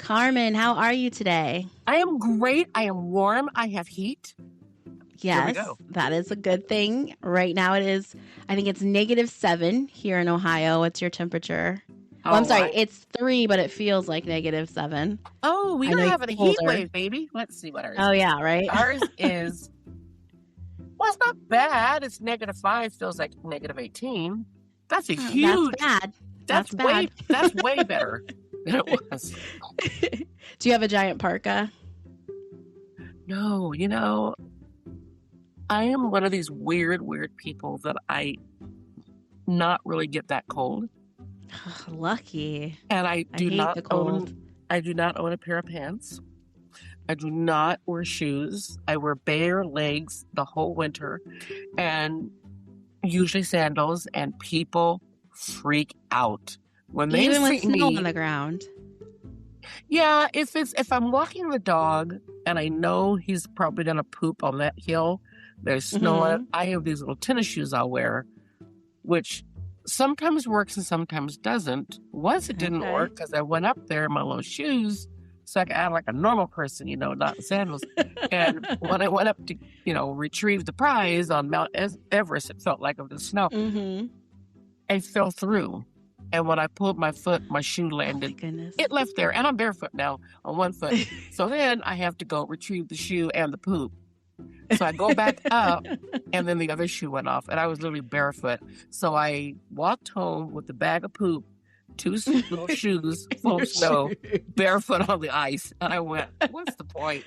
Carmen, how are you today? I am great. I am warm. I have heat. Here we Yes, go. that is a good thing. Right now it is, I think it's -7 here in Ohio. What's your temperature? Well, I'm sorry, it's 3, but it feels like -7. Oh, we I know are you're having a heat colder. wave, baby. Let's see what ours Oh, is. yeah, right? Ours is, well, it's not bad. It's -5, feels like -18. That's a huge. That's bad. That's way. Bad. That's way better than it was. Do you have a giant parka? No, I am one of these weird people that I not really get that cold. Lucky. And I hate the cold. I do not own a pair of pants. I do not wear shoes. I wear bare legs the whole winter and usually sandals, and people freak out when they Even see with snow me. on the ground. Yeah, if I'm walking the dog and I know he's probably gonna poop on that hill, there's snow on it, I have these little tennis shoes I'll wear, which sometimes works and sometimes doesn't. Once it didn't work because I went up there in my little shoes so I could act like a normal person, not in sandals. And when I went up to, retrieve the prize on Mount Everest, it felt like it was snow. I fell through. And when I pulled my foot, my shoe landed. Oh, my goodness. It left there. And I'm barefoot now on one foot. So then I have to go retrieve the shoe and the poop. So I go back up, and then the other shoe went off, and I was literally barefoot. So I walked home with the bag of poop, 2 little shoes full of snow, barefoot on the ice. And I went, what's the point?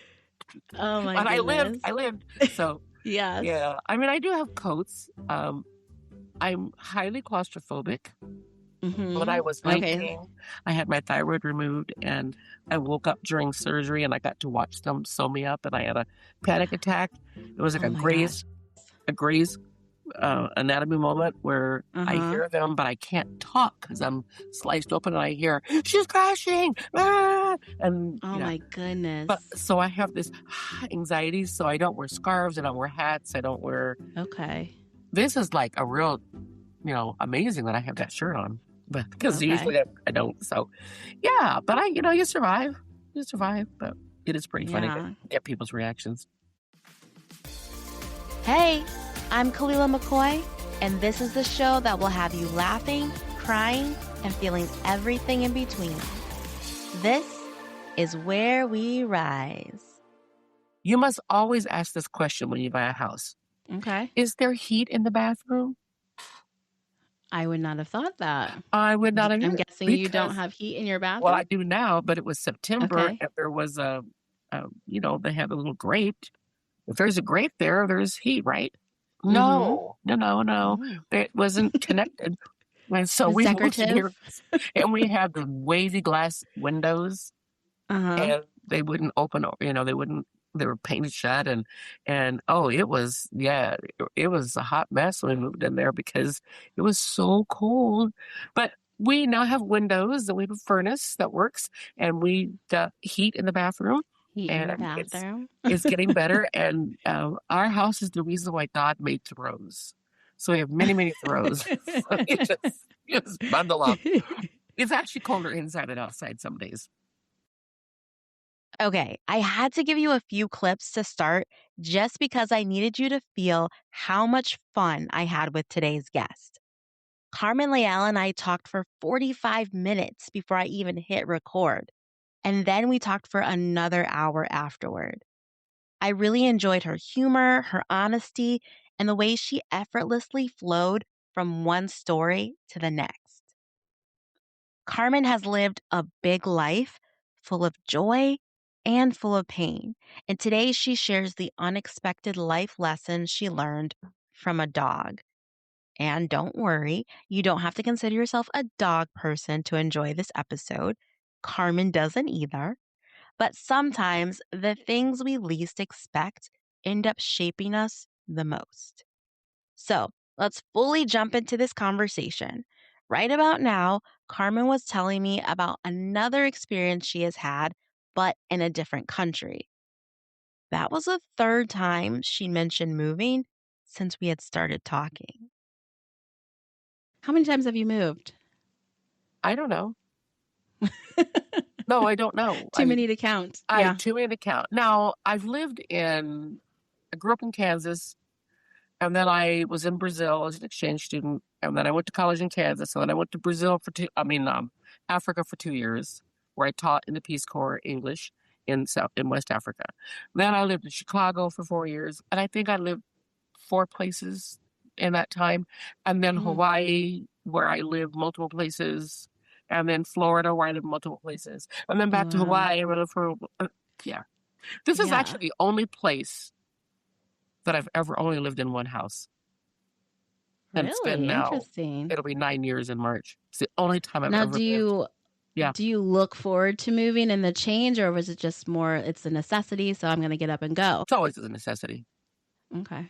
Oh, my But goodness. I lived. So, Yes. yeah. I mean, I do have coats. I'm highly claustrophobic. When I was 19, I had my thyroid removed, and I woke up during surgery, and I got to watch them sew me up, and I had a panic attack. It was like a Grey's anatomy moment where I hear them, but I can't talk because I'm sliced open, and I hear, she's crashing! Ah! And, oh, my goodness. But, so I have this anxiety, so I don't wear scarves, I don't wear hats, I don't wear... Okay. This is like a real, amazing that I have that shirt on. But because usually I don't. So, yeah. But you survive. You survive. But it is pretty funny to get people's reactions. Hey, I'm Kalila McCoy, and this is the show that will have you laughing, crying, and feeling everything in between. This is Where We Rise. You must always ask this question when you buy a house. Okay. Is there heat in the bathroom? I would not have thought that. I would not have. I'm guessing you don't have heat in your bathroom? Well, I do now, but it was September, and there was they had a little grate. If there's a grate there, there's heat, right? No. It wasn't connected. And so we moved here, and we had the wavy glass windows, and they wouldn't open, they were painted shut, and it was a hot mess when we moved in there because it was so cold. But we now have windows, and we have a furnace that works, and we got heat in the bathroom. It's getting better, and our house is the reason why God made throws. So we have many, many throws. So you just bundle up. It's actually colder inside than outside some days. Okay, I had to give you a few clips to start just because I needed you to feel how much fun I had with today's guest. Carmen Leal and I talked for 45 minutes before I even hit record, and then we talked for another hour afterward. I really enjoyed her humor, her honesty, and the way she effortlessly flowed from one story to the next. Carmen has lived a big life full of joy and full of pain. And today she shares the unexpected life lessons she learned from a dog. And don't worry, you don't have to consider yourself a dog person to enjoy this episode. Carmen doesn't either. But sometimes the things we least expect end up shaping us the most. So let's fully jump into this conversation. Right about now, Carmen was telling me about another experience she has had, but in a different country. That was the third time she mentioned moving since we had started talking. How many times have you moved? I don't know. No, I don't know. Too many to count. Yeah. Too many to count. Now, I grew up in Kansas, and then I was in Brazil as an exchange student, and then I went to college in Kansas, and then I went to Africa for 2 years, where I taught in the Peace Corps English in West Africa. Then I lived in Chicago for 4 years, and I think I lived 4 places in that time, and then Hawaii, where I lived multiple places, and then Florida, where I lived multiple places, and then back to Hawaii. I lived for yeah. This is actually the only place that I've ever only lived in one house. And it's been now, interesting. It'll be 9 years in March. It's the only time I've ever lived. Do you look forward to moving and the change, or was it just more, it's a necessity, so I'm going to get up and go? It's always a necessity. Okay.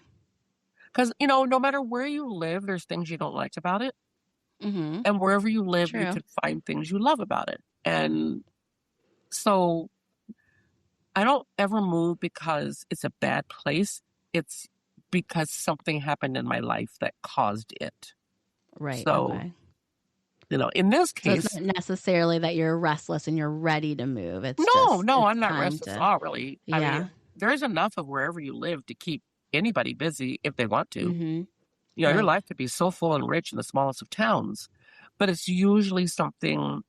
Because, no matter where you live, there's things you don't like about it. Mm-hmm. And wherever you live, you can find things you love about it. And so I don't ever move because it's a bad place. It's because something happened in my life that caused it. Right. So, okay. In this case, so it's not necessarily that you're restless and you're ready to move. It's I'm not restless at all, really. Yeah. I mean, there's enough of wherever you live to keep anybody busy if they want to. Mm-hmm. Your life could be so full and rich in the smallest of towns, but it's usually something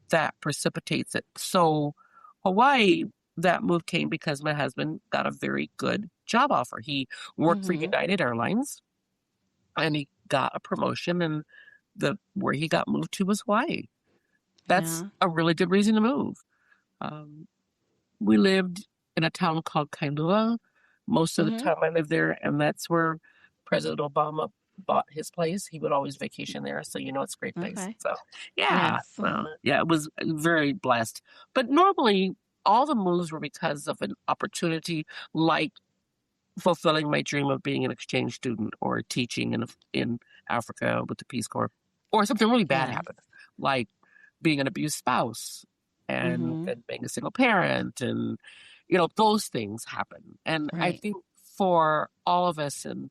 that precipitates it. So Hawaii, that move came because my husband got a very good job offer. He worked for United Airlines, and he got a promotion, and where he got moved to was Hawaii. That's a really good reason to move. We lived in a town called Kailua. Most of the time I lived there, and that's where President Obama bought his place. He would always vacation there, so it's a great place. Okay. So it was very blessed. But normally, all the moves were because of an opportunity, like fulfilling my dream of being an exchange student or teaching in Africa with the Peace Corps, or something really bad happened, like being an abused spouse and being a single parent, and those things happen. And I think for all of us, and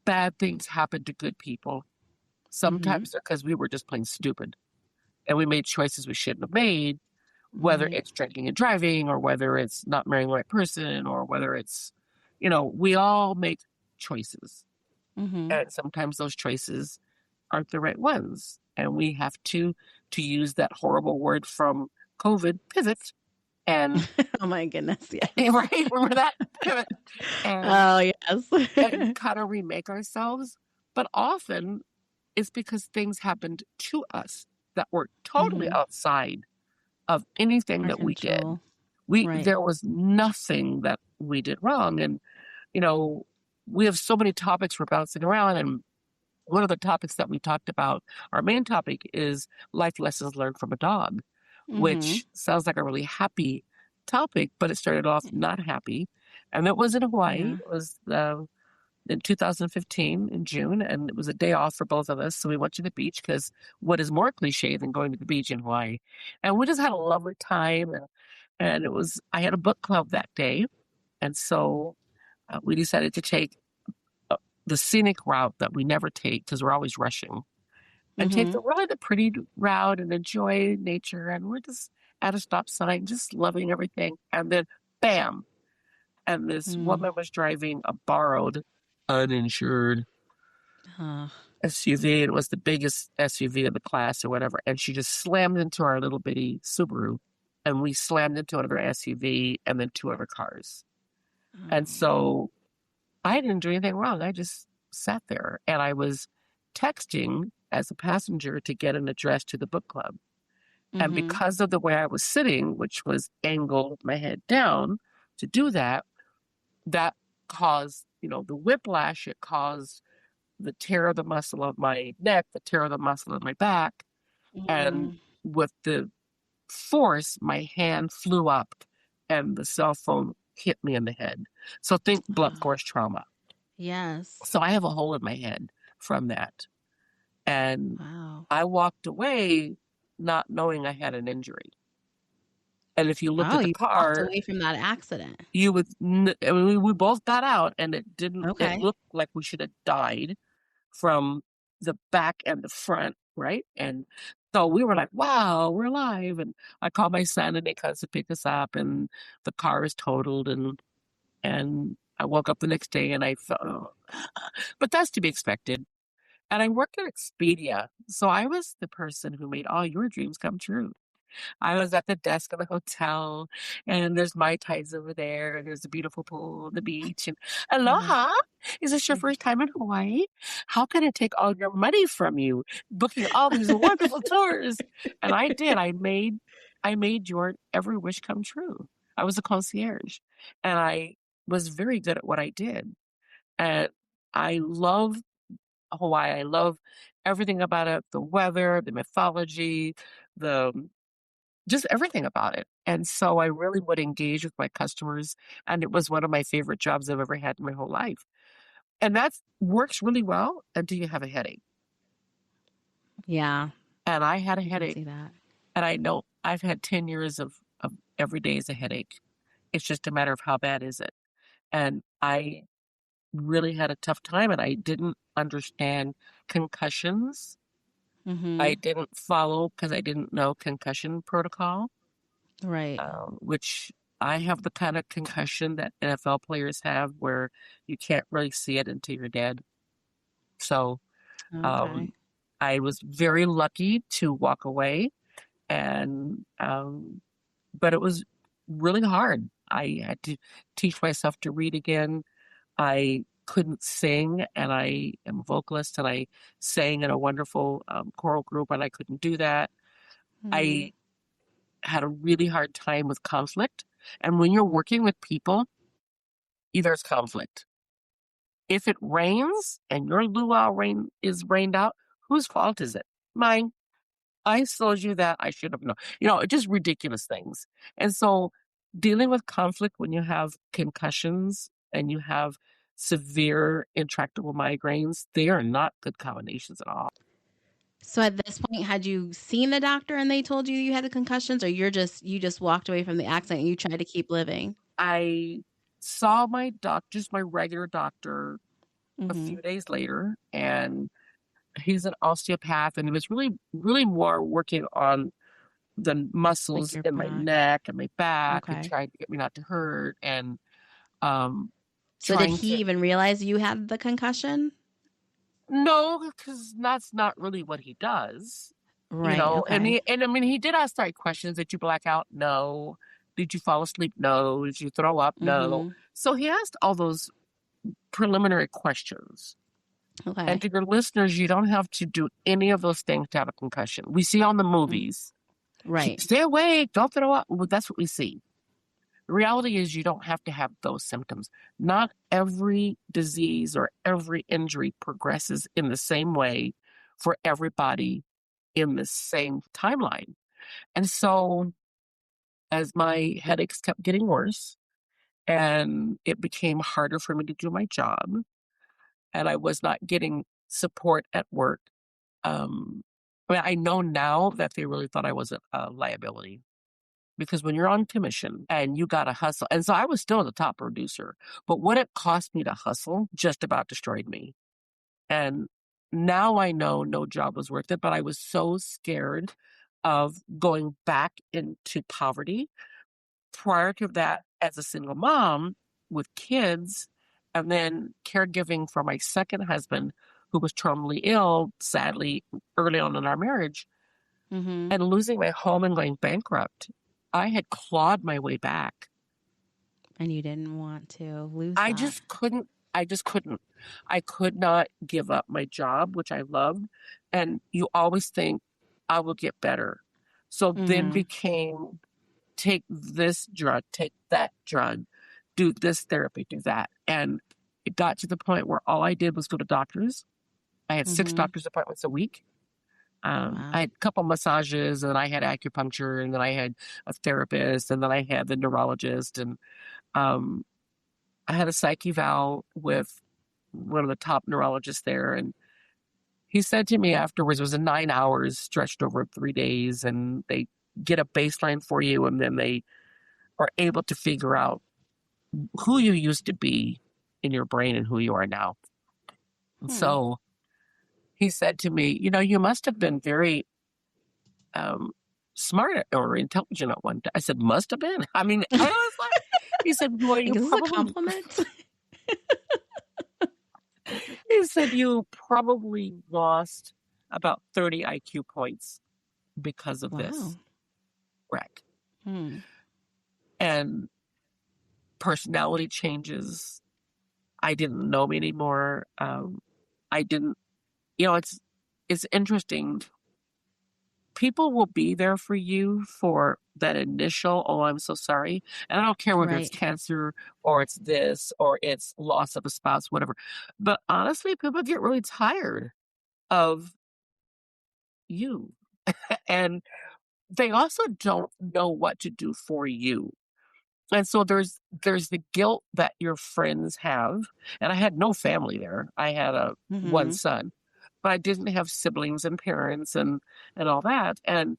bad things happen to good people. Sometimes they're because we were just plain stupid, and we made choices we shouldn't have made, whether it's drinking and driving, or whether it's not marrying the right person, or whether it's, we all make choices. And sometimes those choices aren't the right ones. And we have to use that horrible word from COVID, pivot. And oh my goodness, yes. Right? Remember that? Pivot. And, yes. And kind of remake ourselves. But often it's because things happened to us that were totally outside of anything that we did. There was nothing that we did wrong. And, we have so many topics we're bouncing around. And one of the topics that we talked about, our main topic, is life lessons learned from a dog, which sounds like a really happy topic, but it started off not happy. And it was in Hawaii. It was in 2015 in June, and it was a day off for both of us. So we went to the beach, because what is more cliche than going to the beach in Hawaii? And we just had a lovely time. And I had a book club that day. And so we decided to take the scenic route that we never take, because we're always rushing, and take the pretty route and enjoy nature. And we're just at a stop sign, just loving everything. And then, bam. And this woman was driving a borrowed, uninsured SUV. It was the biggest SUV of the class or whatever. And she just slammed into our little bitty Subaru. And we slammed into another SUV and then 2 other cars. And so I didn't do anything wrong. I just sat there, and I was texting as a passenger to get an address to the book club. And because of the way I was sitting, which was angled with my head down to do that, that caused, the whiplash. It caused the tear of the muscle of my neck, the tear of the muscle of my back. And with the force, my hand flew up and the cell phone hit me in the head. So think blunt force trauma. Yes. So I have a hole in my head from that. And I walked away not knowing I had an injury. And if you looked at the car, walked away from that accident, you would. We both got out, and it didn't. Okay. It looked like we should have died from the back and the front, right? And So we were like, wow, we're alive. And I called my son and they comes to pick us up and the car is totaled and I woke up the next day and I felt, oh. But that's to be expected. And I worked at Expedia. So I was the person who made all your dreams come true. I was at the desk of the hotel, and there's Mai Tais over there, and there's a beautiful pool on the beach. And Mhm. aloha, is this your first time in Hawaii? How can I take all your money from you, booking all these wonderful tours? And I did. I made your every wish come true. I was a concierge, and I was very good at what I did. And I love Hawaii. I love everything about it, the weather, the mythology, the just everything about it. And so I really would engage with my customers, and it was one of my favorite jobs I've ever had in my whole life. And that works really well until you have a headache. Yeah, And I had a I can headache, see that. and I know I've had 10 years of every day is a headache. It's just a matter of how bad is it. And I really had a tough time, and I didn't understand concussions. I Mhm. didn't follow because I didn't know concussion protocol. Right. Which I have the kind of concussion that NFL players have where you can't really see it until you're dead. So Okay. um, I was very lucky to walk away, and but it was really hard. I had to teach myself to read again. I couldn't sing, and I am a vocalist, and I sang in a wonderful choral group, and I couldn't do that. Mhm. I had a really hard time with conflict. And when you're working with people, there's conflict. If it rains and your luau rain is rained out, whose fault is it? Mine. I told you that. I should have known. Just ridiculous things. And so dealing with conflict when you have concussions and you have severe intractable migraines, they are not good combinations at all. So at this point, had you seen the doctor and they told you had the concussions, or you just walked away from the accident and you tried to keep living? I saw my doctor, my regular doctor, a Mhm. few days later, and he's an osteopath, and he was really, really more working on the Like muscles your in my back. neck and my back and Okay. trying to get me not to hurt and um So did trying he to even realize you had the concussion? no, because that's not really what he does. Right. And Okay. I mean he did ask the right questions. Did you black out? No. Did you fall asleep? No. Did you throw up? No. Mhm. So he asked all those preliminary questions. And Okay. to your listeners, you don't have to do any of those things to have a concussion. We see on the Mm. movies, Right. stay awake, don't throw up. Well, that's what we see. The reality is you don't have to have those symptoms. Not every disease or every injury progresses in the same way for everybody in the same timeline. And so as my headaches kept getting worse and it became harder for me to do my job and I was not getting support at work, I mean, I know now that they really thought I was a liability because when you're on commission and you got to hustle, and so I was still the top producer, but what it cost me to hustle just about destroyed me. And now I know no job was worth it, but I was so scared of going back into poverty. Prior to that, as a single mom with kids, and then caregiving for my second husband, who was terminally ill, sadly, early on in our marriage, Mhm. and losing my home and going bankrupt, I had clawed my way back. And you didn't want to lose I that. just couldn't. I just couldn't. I could not give up my job, which I loved. And you always think, I will get better. So then Mhm. became take this drug, take that drug, do this therapy, do that. And it got to the point where all I did was go to doctors. I had 6 Mhm. doctor's appointments a week. I Wow. had a couple massages, and I had acupuncture, and then I had a therapist, and then I had the neurologist, and um, I had a psych eval with one of the top neurologists there. And he said to me afterwards, it was a 9 hours stretched over 3 days, and they get a baseline for you, and then they are able to figure out who you used to be in your brain and who you are now. Hmm. So he said to me, you must have been very smart or intelligent at one time. I said, must have been. I mean, I was like, he said, well, you Like, is this a probably, compliment? he said, you probably lost about 30 IQ points because of Wow. this wreck. Hmm. And personality changes. I didn't know me anymore. I didn't, it's interesting. People will be there for you for that initial, oh, I'm so sorry. And I don't care whether it's Right. cancer or it's this or it's loss of a spouse, whatever. But honestly, people get really tired of you. And they also don't know what to do for you. And so there's the guilt that your friends have. And I had no family there. I had one Mm-hmm. son, but I didn't have siblings and parents and all that. And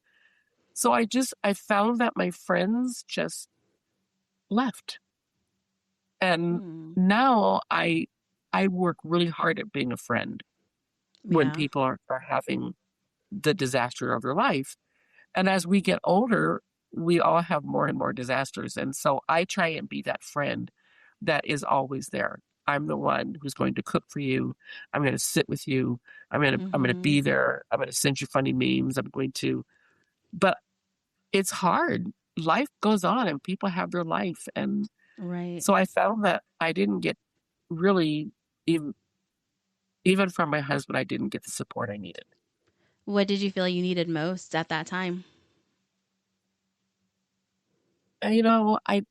so I found that my friends just left. And Hmm. now I work really hard at being a friend when Yeah. people are having the disaster of their life. And as we get older, we all have more and more disasters. And so I try and be that friend that is always there. I'm the one who's going to cook for you. I'm going to sit with you. I'm going to Mm-hmm. be there. I'm going to send you funny memes. But it's hard. Life goes on and people have their life. And Right. so I found that I didn't get really, even from my husband, I didn't get the support I needed. What did you feel you needed most at that time? And, I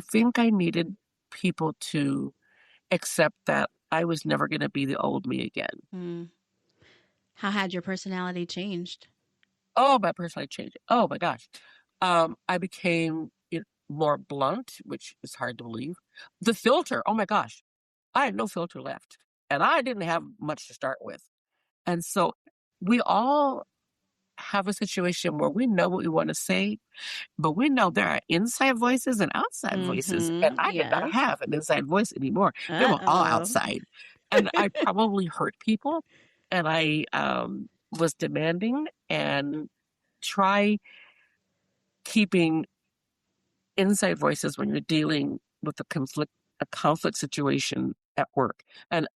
think I needed people to accept that I was never going to be the old me again. Hmm. How had your personality changed? Oh, my personality changed. Oh my gosh. I became more blunt, which is hard to believe. The filter, oh my gosh. I had no filter left. And I didn't have much to start with. And so we all have a situation where we know what we want to say, but we know there are inside voices and outside voices. And Mm-hmm. I did not Yes. have an inside voice anymore. They were all Uh-oh. outside. And I probably hurt people. And I was demanding and try keeping inside voices when you're dealing with a conflict situation at work. And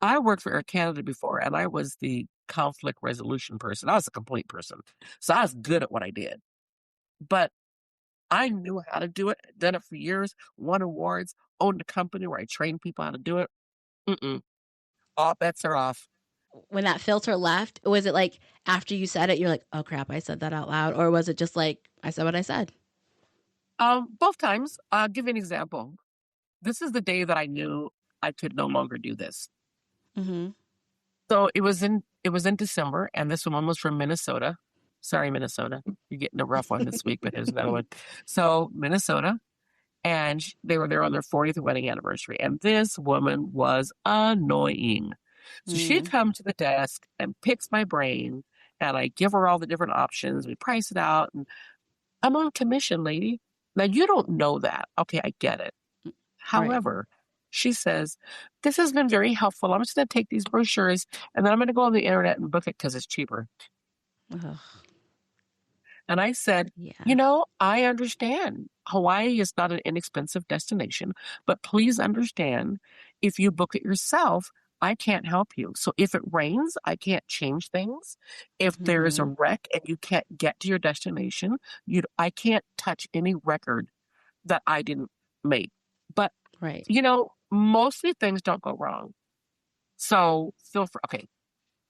I worked for Air Canada before, and I was the conflict resolution person. I was a complete person. So I was good at what I did. But I knew how to do it, done it for years, won awards, owned a company where I trained people how to do it. Mm-mm. All bets are off. When that filter left, was it like after you said it, you're like, oh crap, I said that out loud? Or was it just like, I said what I said? Both times. I'll give you an example. This is the day that I knew I could no longer do this. Mm-hmm. So it was in December, and this woman was from Minnesota. Sorry, Minnesota. You're getting a rough one this week, but here's another one. So Minnesota, and they were there on their 40th wedding anniversary. And this woman was annoying. So she'd come to the desk and picks my brain, and I give her all the different options. We price it out, and I'm on commission, lady. Now, you don't know that. Okay, I get it. Right. However, she says, this has been very helpful. I'm just going to take these brochures, and then I'm going to go on the internet and book it because it's cheaper. Ugh. And I said, Yeah. I understand. Hawaii is not an inexpensive destination, but please understand, if you book it yourself, I can't help you. So if it rains, I can't change things. If there is a Mm-hmm. wreck and you can't get to your destination, I can't touch any record that I didn't make. But, Right. mostly things don't go wrong. So feel free. Okay.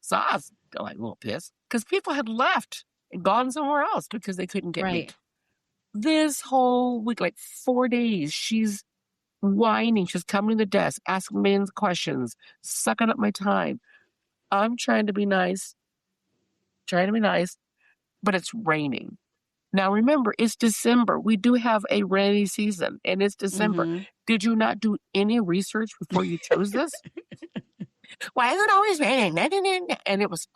So I was like a little pissed because people had left and gone somewhere else because they couldn't get me. Right. This whole week, like 4 days, she's whining. She's coming to the desk, asking me questions, sucking up my time. I'm trying to be nice, but it's raining. Now, remember, it's December. We do have a rainy season, and it's December. Mm-hmm. Did you not do any research before you chose this? Why is it always raining? And it was,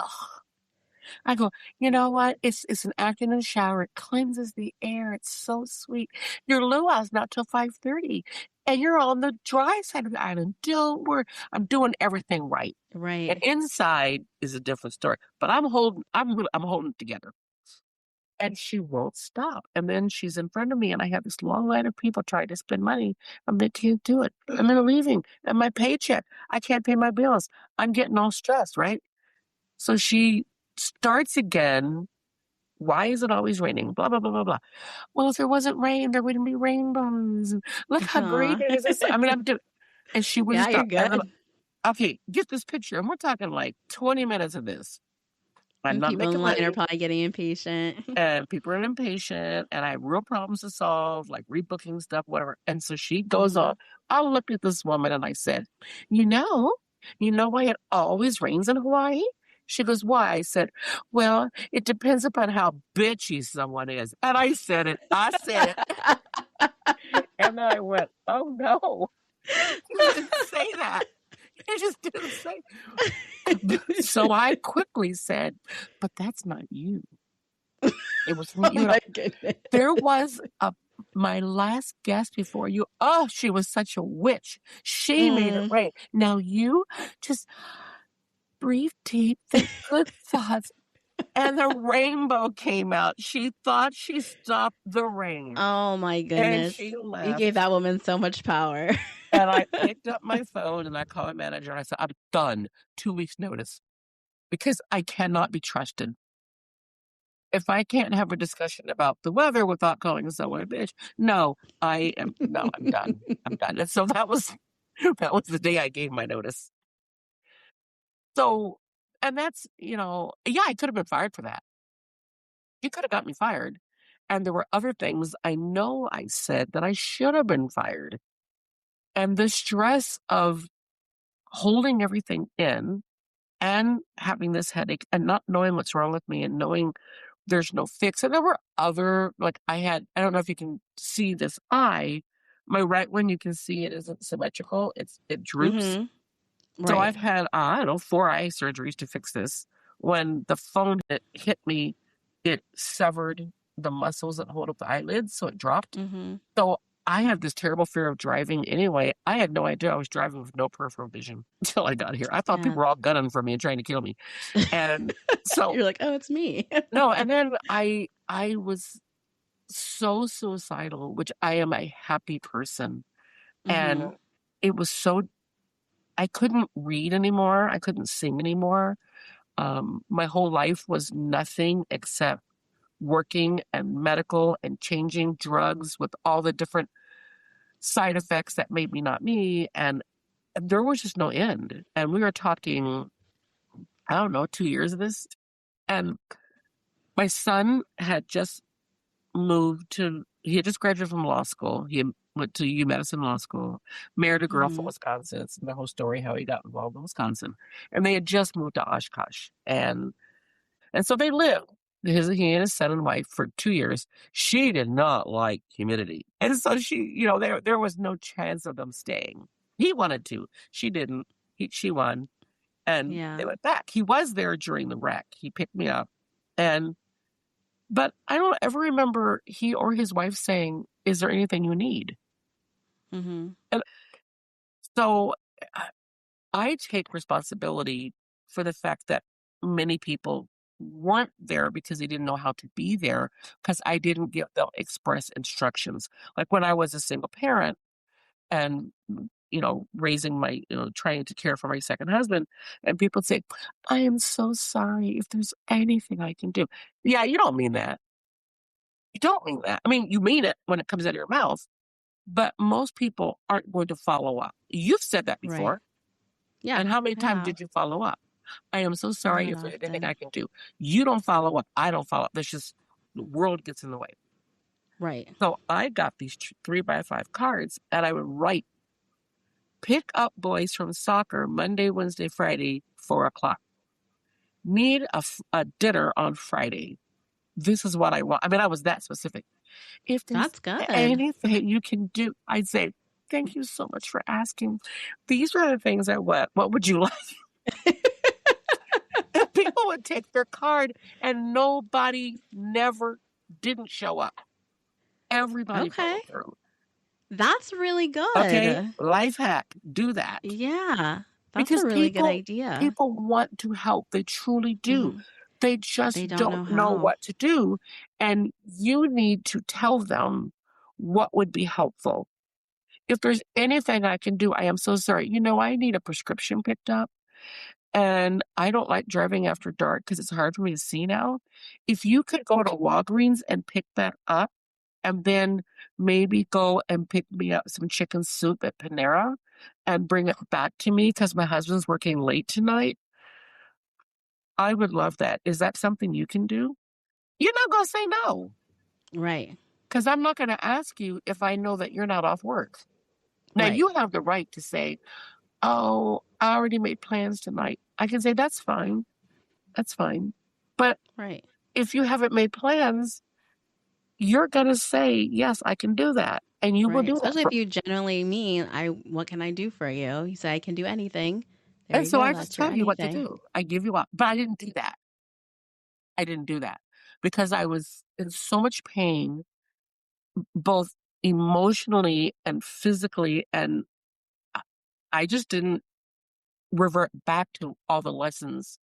I go, you know what? It's an afternoon shower. It cleanses the air. It's so sweet. Your luau's not till 5:30, and you're on the dry side of the island. Don't worry. I'm doing everything right. And Right. inside is a different story. But I'm holding it together. And she won't stop. And then she's in front of me, and I have this long line of people trying to spend money, and they can't do it. And they're leaving. And my paycheck, I can't pay my bills. I'm getting all stressed, right? So she starts again. Why is it always raining? Blah, blah, blah, blah, blah. Well, if there wasn't rain, there wouldn't be rainbows. Look how great it is. I mean, I'm doing, and she wouldn't Yeah, you're stop. And good. okay, get this picture. And we're talking like 20 minutes of this. I'm And not people making in line are money. probably getting impatient. And people are impatient, and I have real problems to solve, like rebooking stuff, whatever. And so she goes on. I looked at this woman and I said, you know why it always rains in Hawaii? She goes, why? I said, well, it depends upon how bitchy someone is. And I said it. And I went, oh no, you didn't say that. You just didn't say. So I quickly said, but that's not you. It was from you. My goodness. There was my last guest before you. Oh, she was such a witch. She made it rain. Now you just breathe deep, think good thoughts. And the rainbow came out. She thought she stopped the rain. Oh my And goodness. she You left. gave that woman so much power. And I picked up my phone and I called my manager and I said, I'm done. 2 weeks notice. Because I cannot be trusted. If I can't have a discussion about the weather without calling someone a bitch, I'm done. I'm done. And so that was the day I gave my notice. So, and that's, I could have been fired for that. You could have got me fired. And there were other things I know I said that I should have been fired. And the stress of holding everything in and having this headache and not knowing what's wrong with me and knowing there's no fix. And there were other, I don't know if you can see this eye. My right one, you can see it isn't symmetrical. It droops. Right. So I've had, 4 eye surgeries to fix this. When the phone hit me, it severed the muscles that hold up the eyelids, so it dropped. So I have this terrible fear of driving anyway. I had no idea I was driving with no peripheral vision until I got here. I thought people were all gunning for me and trying to kill me. And so you're like, oh, it's me. no, and then I was so suicidal, which I am a happy person. And it was so, I couldn't read anymore. I couldn't sing anymore. My whole life was nothing except working and medical and changing drugs with all the different side effects that made me not me. And there was just no end. And we were talking, 2 years of this. And my son had just he had just graduated from law school. He went to U Medicine Law School, married a girl from Wisconsin. It's the whole story how he got involved in Wisconsin. And they had just moved to Oshkosh. And so they lived, he and his son and wife, for 2 years. She did not like humidity. And so she, there was no chance of them staying. He wanted to. She didn't. She won. And they went back. He was there during the wreck. He picked me up. But I don't ever remember he or his wife saying, is there anything you need? And so I take responsibility for the fact that many people weren't there because they didn't know how to be there, because I didn't give them express instructions. Like when I was a single parent and, raising my, trying to care for my second husband, and people say, I am so sorry if there's anything I can do. Yeah, you don't mean that. You don't mean that. I mean, you mean it when it comes out of your mouth, but most people aren't going to follow up. You've said that before. Right. Yeah. And how many times did you follow up? I am so sorry if there's anything I can do. You don't follow up. I don't follow up. There's just, the world gets in the way. Right. So I got these 3x5 cards, and I would write, pick up boys from soccer Monday, Wednesday, Friday, 4:00. Need a dinner on Friday. This is what I want. I mean, I was that specific. If there's anything you can do, I'd say, thank you so much for asking. These are the things I want. What would you like? And people would take their card, and nobody didn't show up. Everybody followed through. That's really good. Okay, life hack. Do that. Yeah, that's because a really good idea. People want to help. They truly do. They just They don't know how. what to do. And you need to tell them what would be helpful. If there's anything I can do, I am so sorry. I need a prescription picked up. And I don't like driving after dark because it's hard for me to see now. If you could go to Walgreens and pick that up, and then maybe go and pick me up some chicken soup at Panera and bring it back to me because my husband's working late tonight, I would love that. Is that something you can do? You're not going to say no. Right. Because I'm not going to ask you if I know that you're not off work. Now, Right. you have the right to say, oh, I already made plans tonight. I can say, that's fine. That's fine. But Right. if you haven't made plans, you're going to say, yes, I can do that. And you will Right. do that. Especially if you genuinely mean, what can I do for you? You say, I can do anything. There And you so go. I just That's your tell you what to anything. do. I give you up. But I didn't do that. I didn't do that because I was in so much pain, both emotionally and physically. And I I just didn't revert back to all the lessons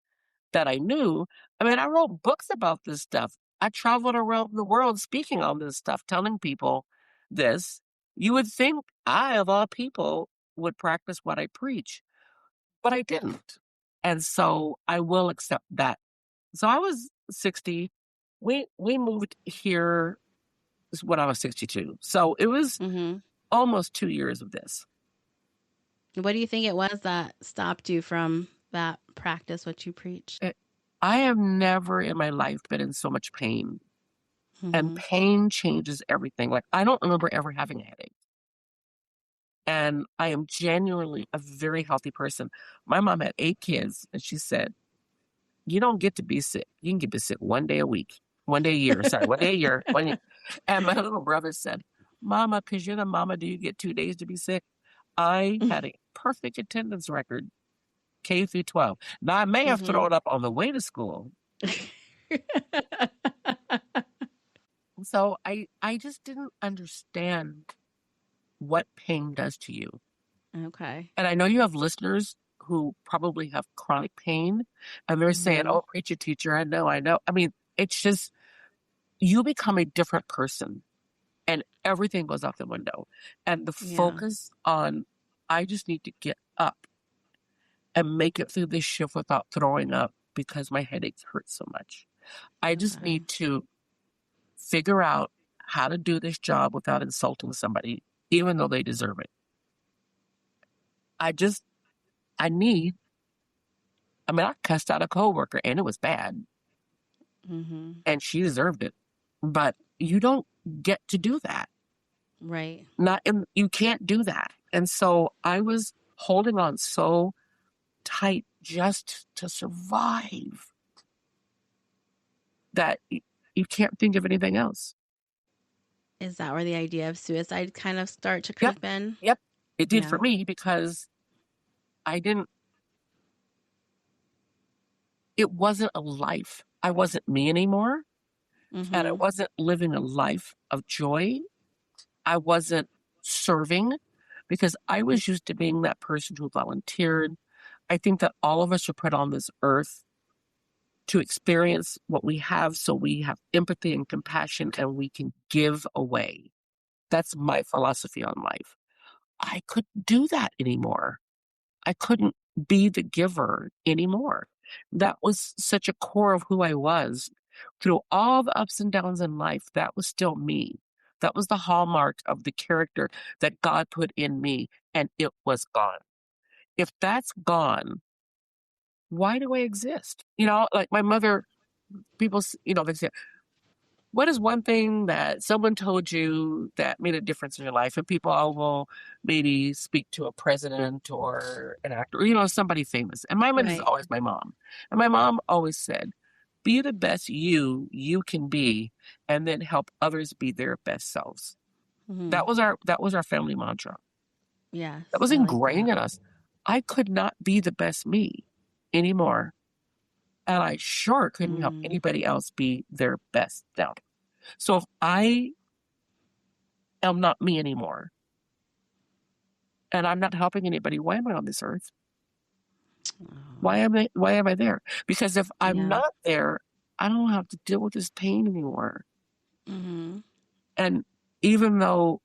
that I knew. I mean, I wrote books about this stuff. I traveled around the world speaking on this stuff, telling people this. You would think I, of all people, would practice what I preach, but I didn't. And so I will accept that. So I was 60. We moved here when I was 62. So it was Mm-hmm. almost 2 years of this. What do you think it was that stopped you from that practice, what you preached? I have never in my life been in so much pain. And Mm-hmm. pain changes everything. Like, I don't remember ever having a headache. And I am genuinely a very healthy person. My mom had 8 kids, and she said, you don't get to be sick. You can get sick one day a week, one day a year. Sorry, one day a year. And my little brother said, Mama, because you're the mama, do you get 2 days to be sick? I had a perfect attendance record, K through 12. Now, I may have Mm-hmm. thrown up on the way to school. So I just didn't understand what pain does to you. Okay. And I know you have listeners who probably have chronic pain, and they're saying, Mm-hmm. oh, preacher, teacher, I know. I mean, it's just, you become a different person and everything goes out the window. And the Yeah. focus on, I just need to get up and make it through this shift without throwing up because my headaches hurt so much. I just Okay. need to figure out how to do this job without insulting somebody, even though they deserve it. I just, I need, I mean, I cussed out a coworker and it was bad Mm-hmm. and she deserved it. But you don't get to do that. Right. You can't do that. And so I was holding on so tight just to survive that you can't think of anything else. Is that where the idea of suicide kind of start to Yep. creep in? Yep. It did for Yeah. me because I didn't, it wasn't a life. I wasn't me anymore. And I Mm-hmm. wasn't living a life of joy. I wasn't serving because I was used to being that person who volunteered. I think that all of us are put on this earth to experience what we have so we have empathy and compassion and we can give away. That's my philosophy on life. I couldn't do that anymore. I couldn't be the giver anymore. That was such a core of who I was. Through all the ups and downs in life, that was still me. That was the hallmark of the character that God put in me, and it was gone. If that's gone, why do I exist? Like my mother, people, they say, what is one thing that someone told you that made a difference in your life? And people will maybe speak to a president or an actor, somebody famous. And my mom is Right. always my mom. And my mom always said, be the best you can be, and then help others be their best selves. Mm-hmm. That was our family mantra. That Yes. was I like ingrained that. in us. I could not be the best me anymore. And I sure couldn't help Mm. anybody else be their best self. So if I am not me anymore, and I'm not helping anybody, why am I on this earth? Why am I there? Because if I'm Yeah. not there, I don't have to deal with this pain anymore. Mm-hmm. And even though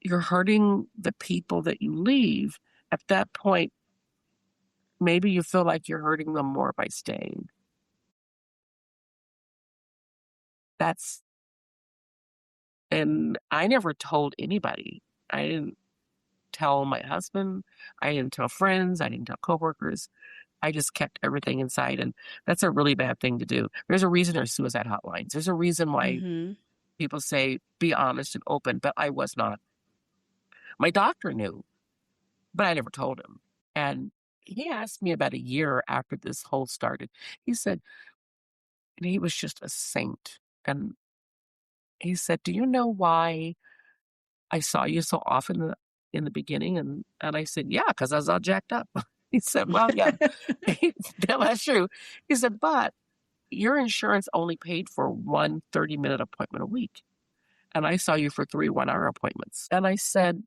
you're hurting the people that you leave, at that point, maybe you feel like you're hurting them more by staying. And I never told anybody. I didn't tell my husband. I didn't tell friends. I didn't tell coworkers. I just kept everything inside. And that's a really bad thing to do. There's a reason there's suicide hotlines. There's a reason why Mm-hmm. people say, be honest and open, but I was not. My doctor knew, but I never told him. And he asked me about a year after this whole started. He said, and he was just a saint. And he said, do you know why I saw you so often in the beginning? And I said, yeah, because I was all jacked up. He said, well, yeah, that's true. He said, but your insurance only paid for one 30-minute appointment a week. And I saw you for 3 one-hour appointments. And I said,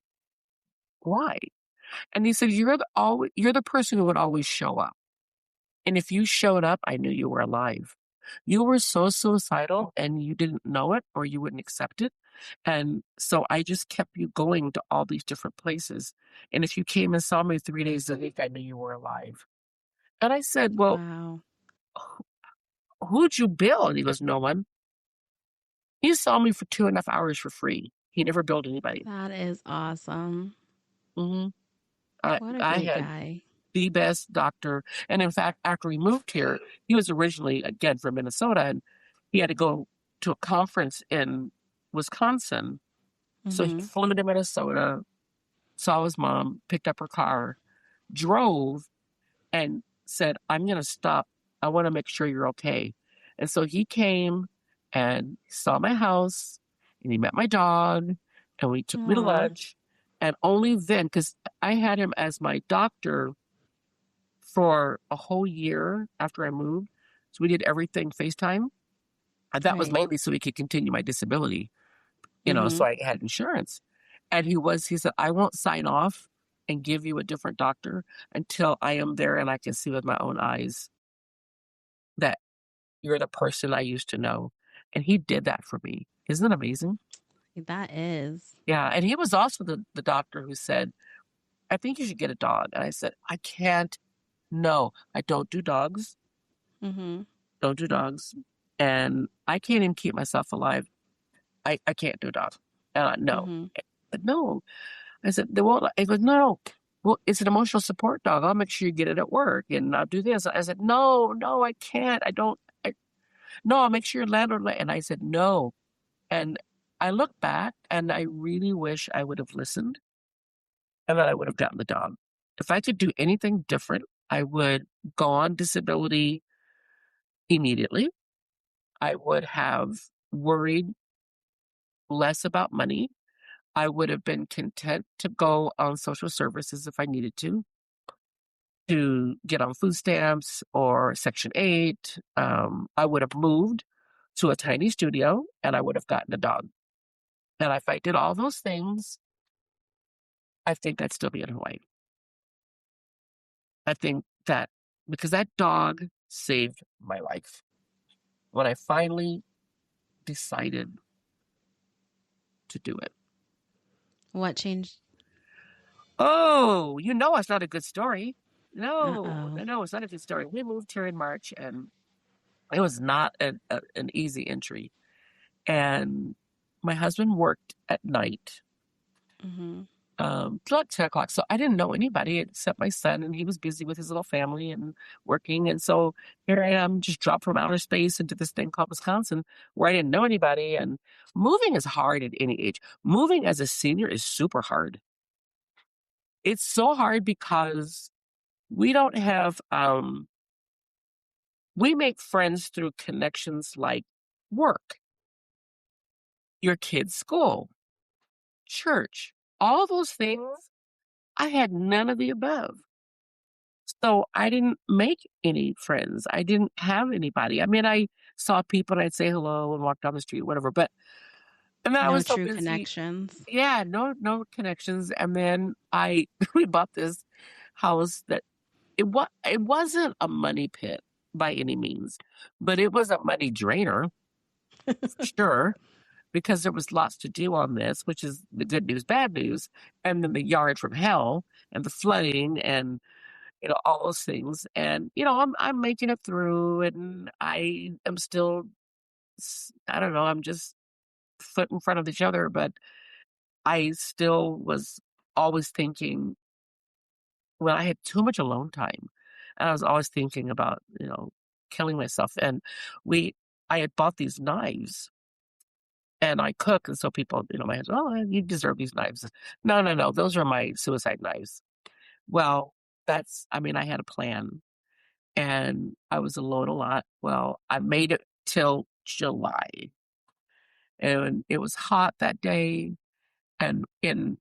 why? And he said, you're the person who would always show up. And if you showed up, I knew you were alive. You were so suicidal and you didn't know it or you wouldn't accept it. And so I just kept you going to all these different places. And if you came and saw me 3 days a week, I knew you were alive. And I said, well, Wow. who'd you bill? And he goes, no one. He saw me for 2.5 hours for free. He never billed anybody. That is awesome. Mm-hmm. What a I great had guy. the best doctor. And in fact, after he moved here, he was originally, again, from Minnesota, and he had to go to a conference in Wisconsin. So he Mm-hmm. flew to Minnesota, saw his mom, picked up her car, drove, and said, I'm going to stop. I want to make sure you're okay. And so he came and saw my house, and he met my dog, and we took me to Aw. lunch. And only then, because I had him as my doctor for a whole year after I moved. So we did everything FaceTime. And that was Right. mainly so he could continue my disability, Mm-hmm. so I had insurance. And he said, I won't sign off and give you a different doctor until I am there and I can see with my own eyes that you're the person I used to know. And he did that for me. Isn't it amazing? That is. Yeah. And he was also the doctor who said, I think you should get a dog. And I said, I can't. No, I don't do dogs. Mm-hmm. Don't do dogs. And I can't even keep myself alive. I can't do dogs. No. Mm-hmm. But no. I said, they won't. He goes, no. Well, it's an emotional support dog. I'll make sure you get it at work and I'll do this. I said, no, I can't. No, I'll make sure your landlord. And I said, no. And I look back and I really wish I would have listened and that I would have gotten the dog. If I could do anything different, I would go on disability immediately. I would have worried less about money. I would have been content to go on social services if I needed to get on food stamps or Section 8. I would have moved to a tiny studio and I would have gotten a dog. And if I did all those things, I think I'd still be in Hawaii. I think that because that dog saved my life. When I finally decided to do it. What changed? Oh, it's not a good story. No, Uh-oh. it's not a good story. We moved here in March, and it was not an easy entry. And my husband worked at night, Mm-hmm. till like 10 o'clock. So I didn't know anybody except my son, and he was busy with his little family and working. And so here I am, just dropped from outer space into this thing called Wisconsin, where I didn't know anybody. And moving is hard at any age. Moving as a senior is super hard. It's so hard because we don't have, we make friends through connections like work, your kid's school, church, all those things. I had none of the above. So I didn't make any friends. I didn't have anybody. I mean, I saw people and I'd say hello and walk down the street, whatever. And then I No was so true busy. connections. Yeah, no connections. And then we bought this house that it wasn't a money pit by any means, but it was a money drainer for sure, because there was lots to do on this, which is the good news, bad news, and then the yard from hell and the flooding and all those things. And I'm making it through, and I am still, I don't know, I'm just foot in front of each other, but I still was always thinking, well, I had too much alone time. And I was always thinking about, killing myself. And I had bought these knives and I cook. And so people, my husband, oh, you deserve these knives. No, no, no. Those are my suicide knives. Well, I had a plan and I was alone a lot. Well, I made it till July and it was hot that day. And in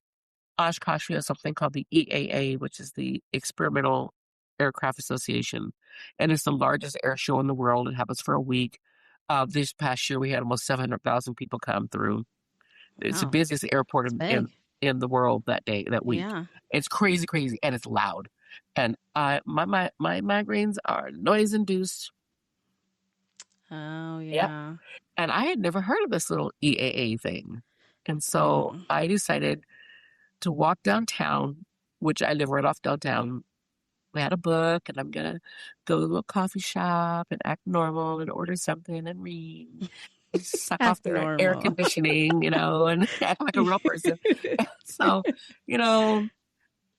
Oshkosh, we have something called the EAA, which is the Experimental Aircraft Association. And it's the largest air show in the world. It happens for a week. This past year, we had almost 700,000 people come through. It's the Wow. busiest airport in the world that week. Yeah. It's crazy, crazy, and it's loud. And my migraines are noise induced. Oh, Yep. yeah. And I had never heard of this little EAA thing. And so I decided to walk downtown, which I live right off downtown. We had a book, and I'm going to go to a coffee shop and act normal and order something and read. Suck off Act their air normal. conditioning, and act like a real person. So,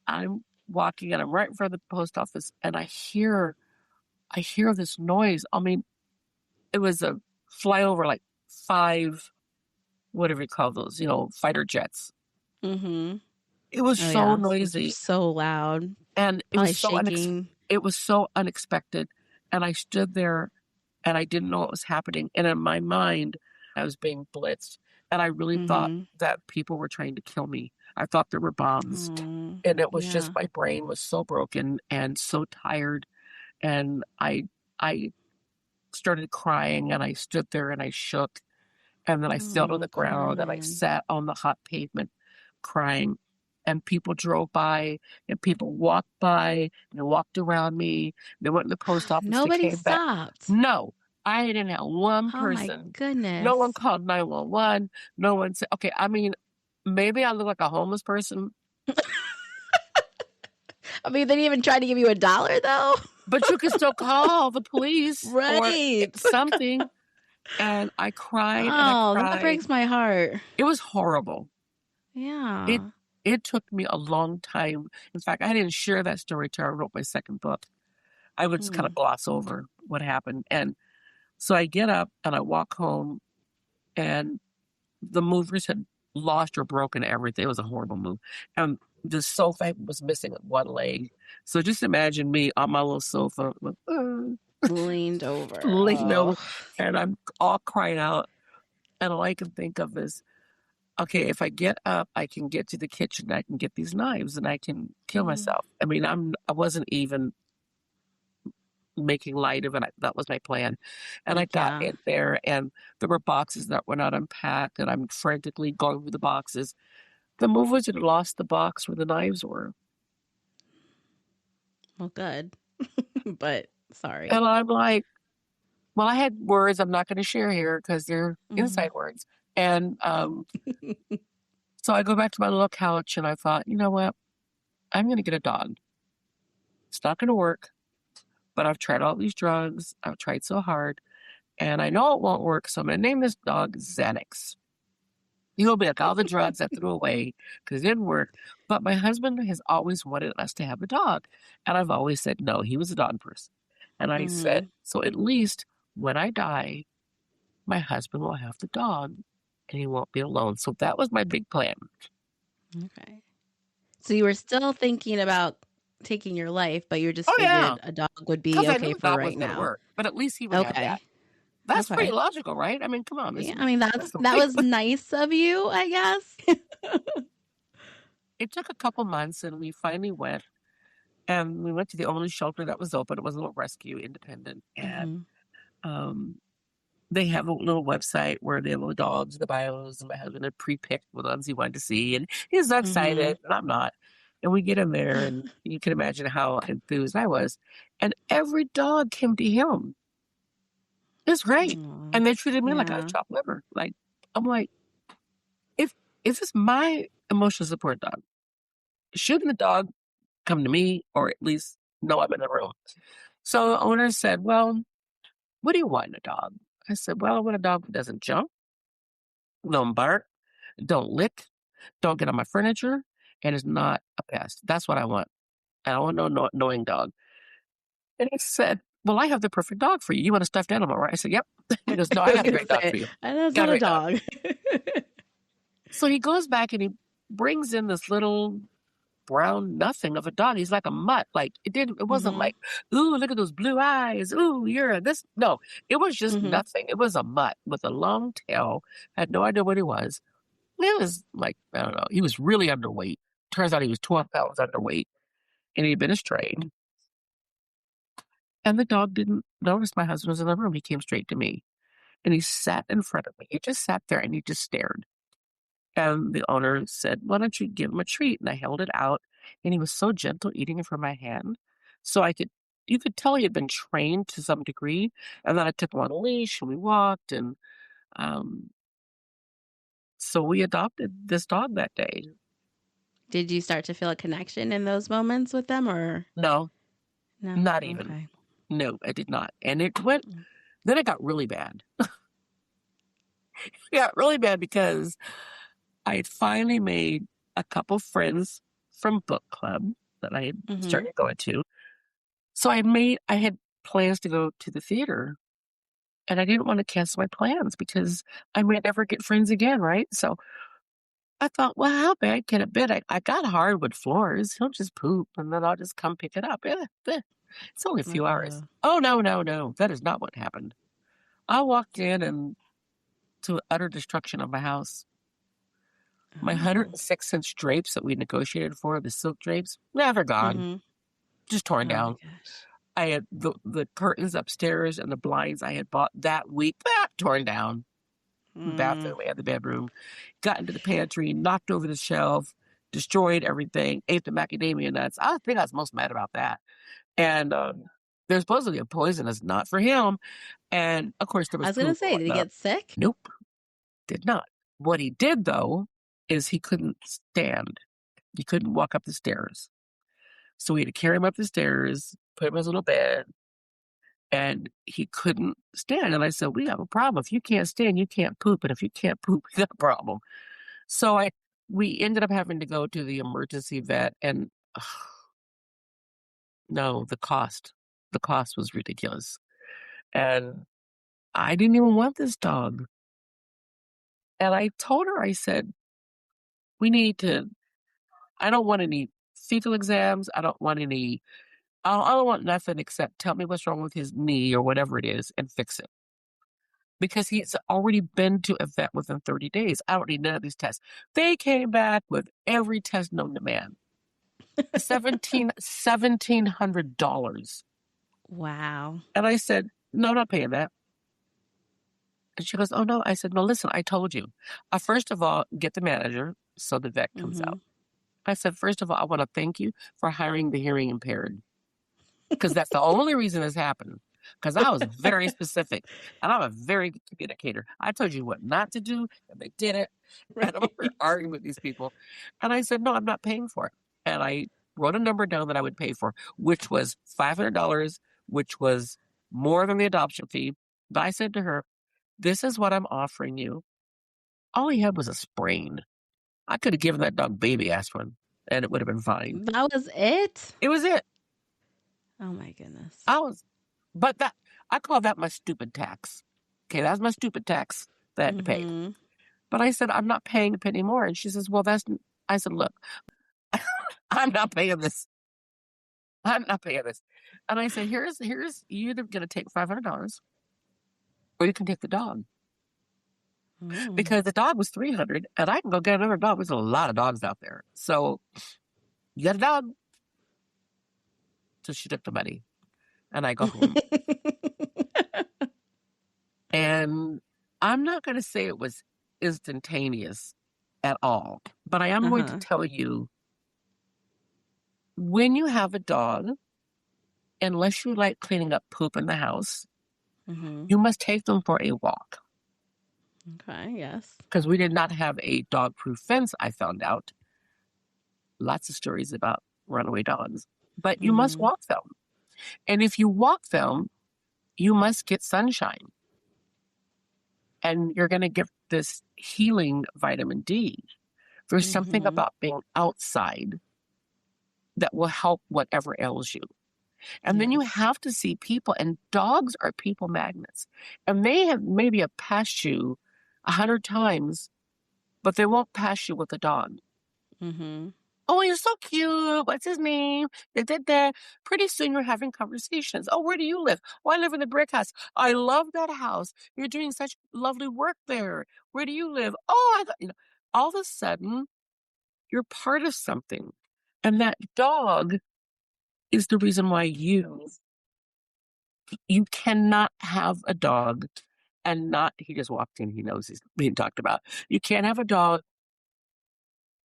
I'm walking and I'm right in front of the post office and I hear this noise. I mean, it was a flyover, like 5, whatever you call those, fighter jets. Mm-hmm. It was Oh, so yeah. noisy. So loud. And it Probably was shaking. it was so unexpected. And I stood there and I didn't know what was happening. And in my mind, I was being blitzed. And I really thought that people were trying to kill me. I thought there were bombs. Oh, And it was yeah. just, my brain was so broken and so tired. And I started crying and I stood there and I shook. And then I fell to the ground and I Carmen. sat on the hot pavement crying. And people drove by and people walked by and they walked around me. They went to the post office. Nobody They came back. stopped. No, I didn't have one Oh, my person. goodness. No one called 911. No one said, okay, I mean, maybe I look like a homeless person. I mean, they didn't even try to give you $1, though. But you can still call the police Right. or something. And I cried and I Oh, cried. that breaks my heart. It was horrible. Yeah. It took me a long time. In fact, I didn't share that story till I wrote my second book. I would just kind of gloss over what happened. And so I get up and I walk home, and the movers had lost or broken everything. It was a horrible move. And the sofa was missing one leg. So just imagine me on my little sofa, Leaned over. leaning over, Oh. and I'm all crying out. And all I can think of is, okay, if I get up, I can get to the kitchen, I can get these knives, and I can kill myself. I mean, I wasn't even making light of it. That was my plan. And I got in there, and there were boxes that were not unpacked, and I'm frantically going through the boxes. The movers had lost the box where the knives were. Well, good. But sorry. And I'm like, well, I had words I'm not going to share here because they're inside words. And so I go back to my little couch and I thought, you know what? I'm going to get a dog. It's not going to work, but I've tried all these drugs. I've tried so hard and I know it won't work. So I'm going to name this dog Xanax. He'll be like all the drugs I threw away because it didn't work. But my husband has always wanted us to have a dog. And I've always said no. He was a dog person. And I said, so at least when I die, my husband will have the dog and he won't be alone. So that was my big plan. Okay. So you were still thinking about taking your life, but you just figured a dog would be okay for right now. Work, but at least he would have that. That's pretty logical, right? I mean, come on. Yeah, I mean, that was nice of you, I guess. It took a couple months and we finally went. And we went to the only shelter that was open. It was a little rescue, independent. And they have a little website where they have the dogs, the bios, and my husband had pre-picked the ones he wanted to see. And he was excited, and I'm not. And we get in there, and you can imagine how enthused I was. And every dog came to him. It's great. Aw. And they treated me like I was Yeah. chopped liver. Like, I'm like, if this is my emotional support dog, shouldn't the dog come to me or at least know I'm in the room? So the owner said, well, what do you want in a dog? I said, well, I want a dog that doesn't jump, don't bark, don't lick, don't get on my furniture, and is not a pest. That's what I want. I don't want no annoying dog. And he said, well, I have the perfect dog for you. You want a stuffed animal, right? I said, yep. He goes, no, I I was got a gonna great dog say, for you. I know it's Got not a a great dog. dog. So he goes back and he brings in this little brown nothing of a dog. He's like a mutt. Like it wasn't like, ooh, look at those blue eyes. Ooh, you're this. No, it was just nothing. It was a mutt with a long tail. Had no idea what he was. It was like, I don't know. He was really underweight. Turns out he was 12 pounds underweight and he'd been estranged. And the dog didn't notice my husband was in the room. He came straight to me and he sat in front of me. He just sat there and he just stared. And the owner said, why don't you give him a treat? And I held it out and he was so gentle eating it from my hand. So you could tell he had been trained to some degree. And then I took him on a leash and we walked. And so we adopted this dog that day. Did you start to feel a connection in those moments with them or? No, No. not even. Okay. No, I did not. And then it got really bad. It got really bad because I had finally made a couple friends from book club that I had started going to. So I had plans to go to the theater and I didn't want to cancel my plans because I might never get friends again, right? So I thought, well, how bad can it be? I got hardwood floors. He'll just poop and then I'll just come pick it up. It's only a few hours. Oh, no. That is not what happened. I walked in and to utter destruction of my house. My 106-inch drapes that we negotiated for, the silk drapes, never gone. Just torn down. My gosh. I had the curtains upstairs and the blinds I had bought that week, torn down. The bathroom and the bedroom. Got into the pantry, knocked over the shelf, destroyed everything, ate the macadamia nuts. I think I was most mad about that. And there's supposedly a poisonous nut for him. And of course, there was I was going to say, did he get sick? Nope, did not. What he did, though, is he couldn't stand. He couldn't walk up the stairs. So we had to carry him up the stairs, put him in his little bed, and he couldn't stand. And I said, we have a problem. If you can't stand, you can't poop. And if you can't poop, we got a problem. So we ended up having to go to the emergency vet. And no, the cost was ridiculous. And I didn't even want this dog. And I told her, I said, I don't want any fecal exams. I don't want nothing except tell me what's wrong with his knee or whatever it is and fix it. Because he's already been to a vet within 30 days. I don't need none of these tests. They came back with every test known to man. $1,700. Wow. And I said, no, I'm not paying that. And she goes, oh, no. I said, no, listen, I told you. First of all, get the manager so the vet comes out. I said, first of all, I want to thank you for hiring the hearing impaired. Because that's the only reason this happened. Because I was very specific. And I'm a very good communicator. I told you what not to do, and they did it. Right. And I'm arguing with these people. And I said, no, I'm not paying for it. And I wrote a number down that I would pay for, which was $500, which was more than the adoption fee. But I said to her, this is what I'm offering you. All he had was a sprain. I could have given that dog baby aspirin, and it would have been fine. That was it? It was it. Oh, my goodness. But I call that my stupid tax. Okay, that's my stupid tax that I had to pay. But I said, I'm not paying a penny more. And she says, well, I said, look, I'm not paying this. I'm not paying this. And I said, here's you're either going to take $500 or you can take the dog. Because the dog was $300 and I can go get another dog. There's a lot of dogs out there. So you got a dog. So she took the money and I go home. And I'm not going to say it was instantaneous at all, but I am going to tell you when you have a dog, unless you like cleaning up poop in the house, you must take them for a walk. Okay, yes. Because we did not have a dog-proof fence, I found out. Lots of stories about runaway dogs. But you must walk them. And if you walk them, you must get sunshine. And you're going to get this healing vitamin D. There's something about being outside that will help whatever ails you. And then you have to see people, and dogs are people magnets. And they have maybe have passed you 100 times, but they won't pass you with a dog. Oh, you're so cute. What's his name? Pretty soon you're having conversations. Oh, where do you live? Oh, I live in a brick house. I love that house. You're doing such lovely work there. Where do you live? Oh, all of a sudden you're part of something. And that dog is the reason why you cannot have a dog and not, he just walked in, he knows he's being talked about. You can't have a dog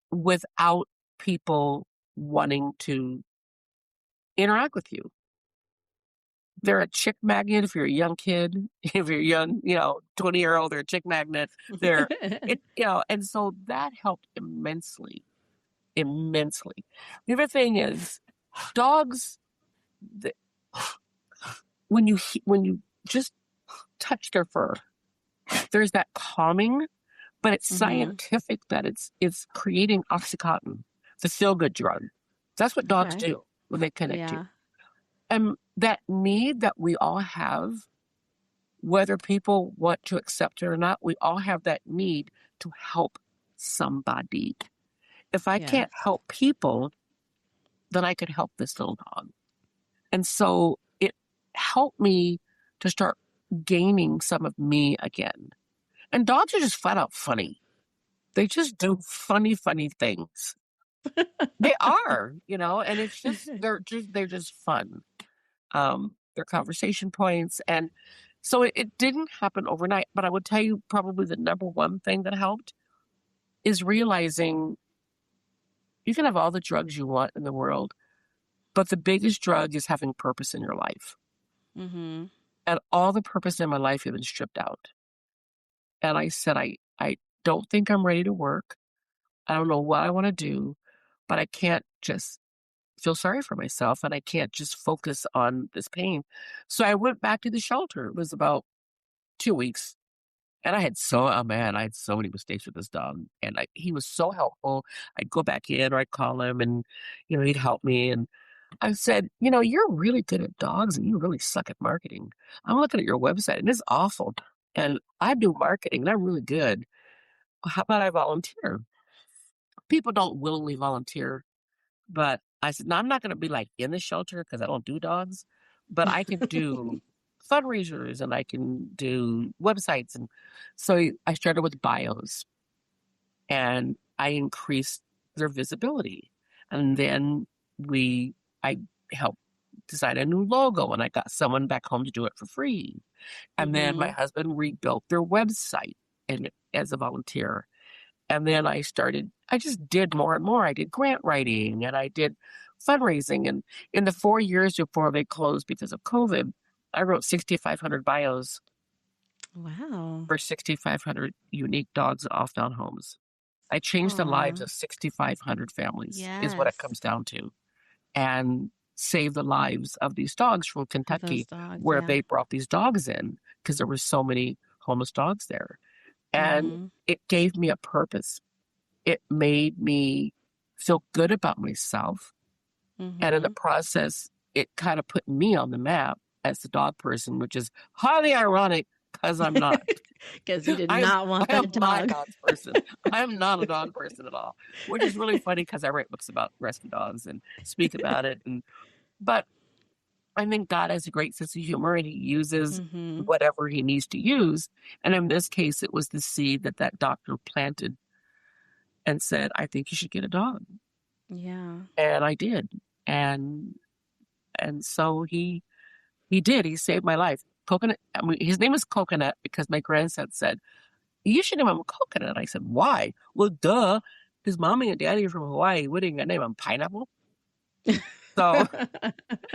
without people wanting to interact with you. They're a chick magnet if you're a young kid. If you're young, 20-year-old, they're a chick magnet. And so that helped immensely, immensely. The other thing is, dogs, when you just touch their fur, there's that calming, but it's scientific that it's creating oxytocin, the feel-good drug. That's what dogs do when they connect you. And that need that we all have, whether people want to accept it or not, we all have that need to help somebody. If I can't help people, then I could help this little dog. And so it helped me to start gaining some of me again. And dogs are just flat out funny. They just do funny things. They are, and it's just they're just fun. They're conversation points. And so it didn't happen overnight, but I would tell you probably the number one thing that helped is realizing you can have all the drugs you want in the world, but the biggest drug is having purpose in your life. And all the purpose in my life had been stripped out. And I said, I don't think I'm ready to work. I don't know what I want to do, but I can't just feel sorry for myself, and I can't just focus on this pain. So I went back to the shelter. It was about 2 weeks. And I had so many mistakes with this dog. And he was so helpful. I'd go back in, or I'd call him, and, he'd help me. And I said, you're really good at dogs and you really suck at marketing. I'm looking at your website and it's awful. And I do marketing and I'm really good. How about I volunteer? People don't willingly volunteer, but I said, no, I'm not going to be like in the shelter because I don't do dogs, but I can do fundraisers and I can do websites. And so I started with bios and I increased their visibility. And then I helped design a new logo and I got someone back home to do it for free. And then my husband rebuilt their website as a volunteer. And then I just did more and more. I did grant writing and I did fundraising. And in the 4 years before they closed because of COVID, I wrote 6,500 bios. Wow. For 6,500 unique dogs in off-down homes. I changed the lives of 6,500 families is what it comes down to. And saved the lives of these dogs from Kentucky where they brought these dogs in because there were so many homeless dogs there. And it gave me a purpose. It made me feel good about myself. And in the process, it kind of put me on the map as the dog person, which is highly ironic because I'm not. Because you did not want that dog. I'm not a dog person. I'm not a dog person at all, which is really funny because I write books about rescue dogs and speak about it. But I think God has a great sense of humor and he uses whatever he needs to use. And in this case, it was the seed that doctor planted and said, I think you should get a dog. Yeah. And I did. And so he did. He saved my life. Coconut. His name is Coconut because my grandson said, you should name him Coconut. I said, why? Well, duh. His mommy and daddy are from Hawaii. What are you going to name him? Pineapple? So,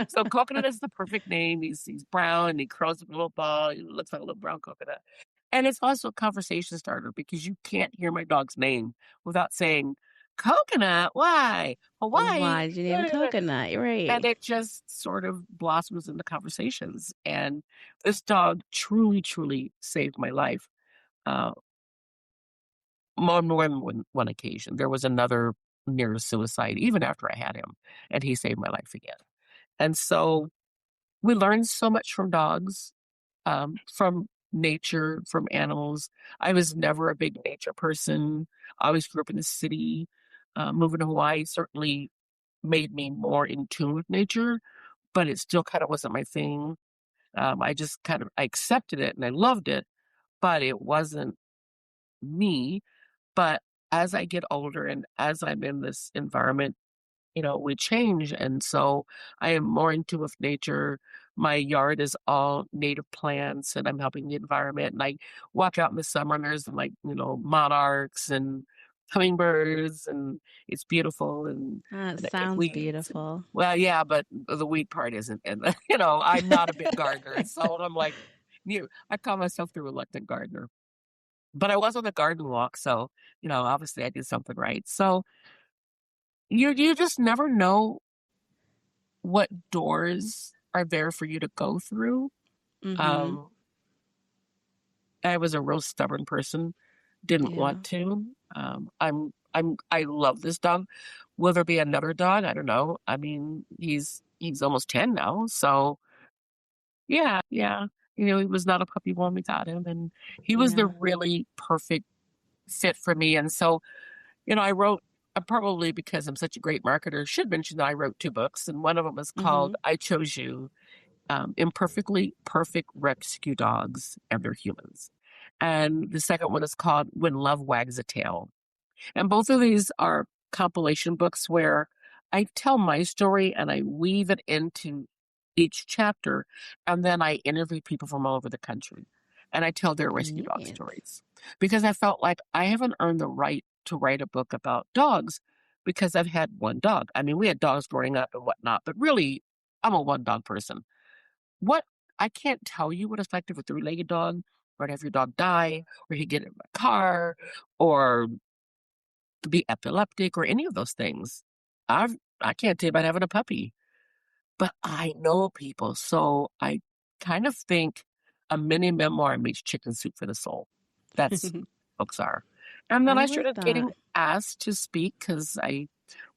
so Coconut is the perfect name. He's brown and he curls up a little ball. He looks like a little brown coconut. And it's also a conversation starter because you can't hear my dog's name without saying, Coconut, why? Hawaii. Why did you name him Coconut? And Right. it just sort of blossoms into conversations. And this dog truly, truly saved my life. Uh, on more than one occasion. There was another near suicide, even after I had him, and he saved my life again. And so we learned so much from dogs, from nature, from animals. I was never a big nature person. I always grew up in the city. Moving to Hawaii certainly made me more in tune with nature, but it still kind of wasn't my thing. I just I accepted it and I loved it, but it wasn't me. But as I get older and as I'm in this environment, we change. And so I am more into with nature. My yard is all native plants and I'm helping the environment. And I walk out in the summer and there's like, monarchs and hummingbirds and it's beautiful That and I get sounds weeds. beautiful. Well, yeah, but the weed part isn't. And, I'm not a big gardener. So I'm like, I call myself the reluctant gardener. But I was on the garden walk, so, obviously I did something right. So you just never know what doors are there for you to go through. Mm-hmm. Um, I was a real stubborn person, didn't Yeah. want to. I love this dog. Will there be another dog? I don't know. I mean, he's almost 10 now, so yeah, yeah. He was not a puppy when we got him, and he was the Yeah. really perfect fit for me. And so I wrote, probably because I'm such a great marketer, should mention that I wrote 2 books, and one of them is Mm-hmm. called I Chose You, Imperfectly Perfect Rescue Dogs and Their Humans. And the second one is called When Love Wags a Tail. And both of these are compilation books where I tell my story and I weave it into each chapter. And then I interview people from all over the country and I tell their rescue dog Nice. stories because I felt like I haven't earned the right to write a book about dogs because I've had one dog. I mean, we had dogs growing up and whatnot, but really, I'm a one dog person. What I can't tell you what it's like to have a 3-legged dog or to have your dog die or you get in a car or to be epileptic or any of those things. I can't tell you about having a puppy, but I know people. So I kind of think a mini memoir meets chicken soup for the soul. That's what books are. And then I I like started that. getting asked to speak because I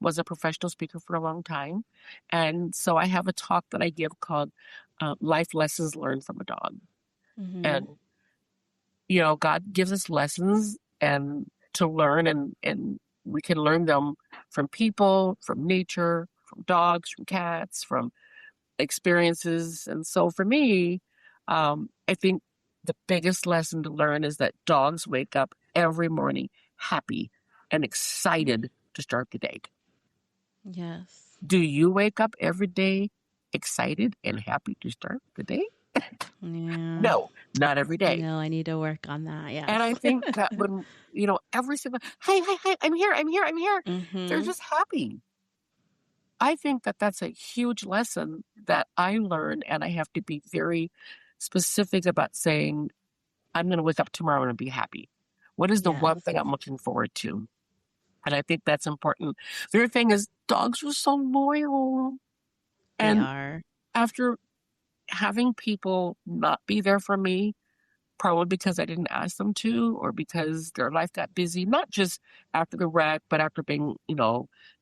was a professional speaker for a long time. And so I have a talk that I give called Life Lessons Learned from a Dog. Mm-hmm. And God gives us lessons and to learn and we can learn them from people, from nature, from dogs, from cats, from experiences. And so for me, I think the biggest lesson to learn is that dogs wake up every morning happy and excited to start the day. Yes. Do you wake up every day excited and happy to start the day? Yeah. No, not every day. No, I need to work on that. And Yes. I think that when, every single, hey, hey, hey, I'm here, I'm here, I'm here, they're Mm-hmm. just happy. I think that that's a huge lesson that I learned, and I have to be very specific about saying, I'm going to wake up tomorrow and be happy. What is the one Yes. thing I'm looking forward to? And I think that's important. The other thing is, dogs are so loyal. They And are. after having people not be there for me, probably because I didn't ask them to or because their life got busy, not just after the wreck, but after being,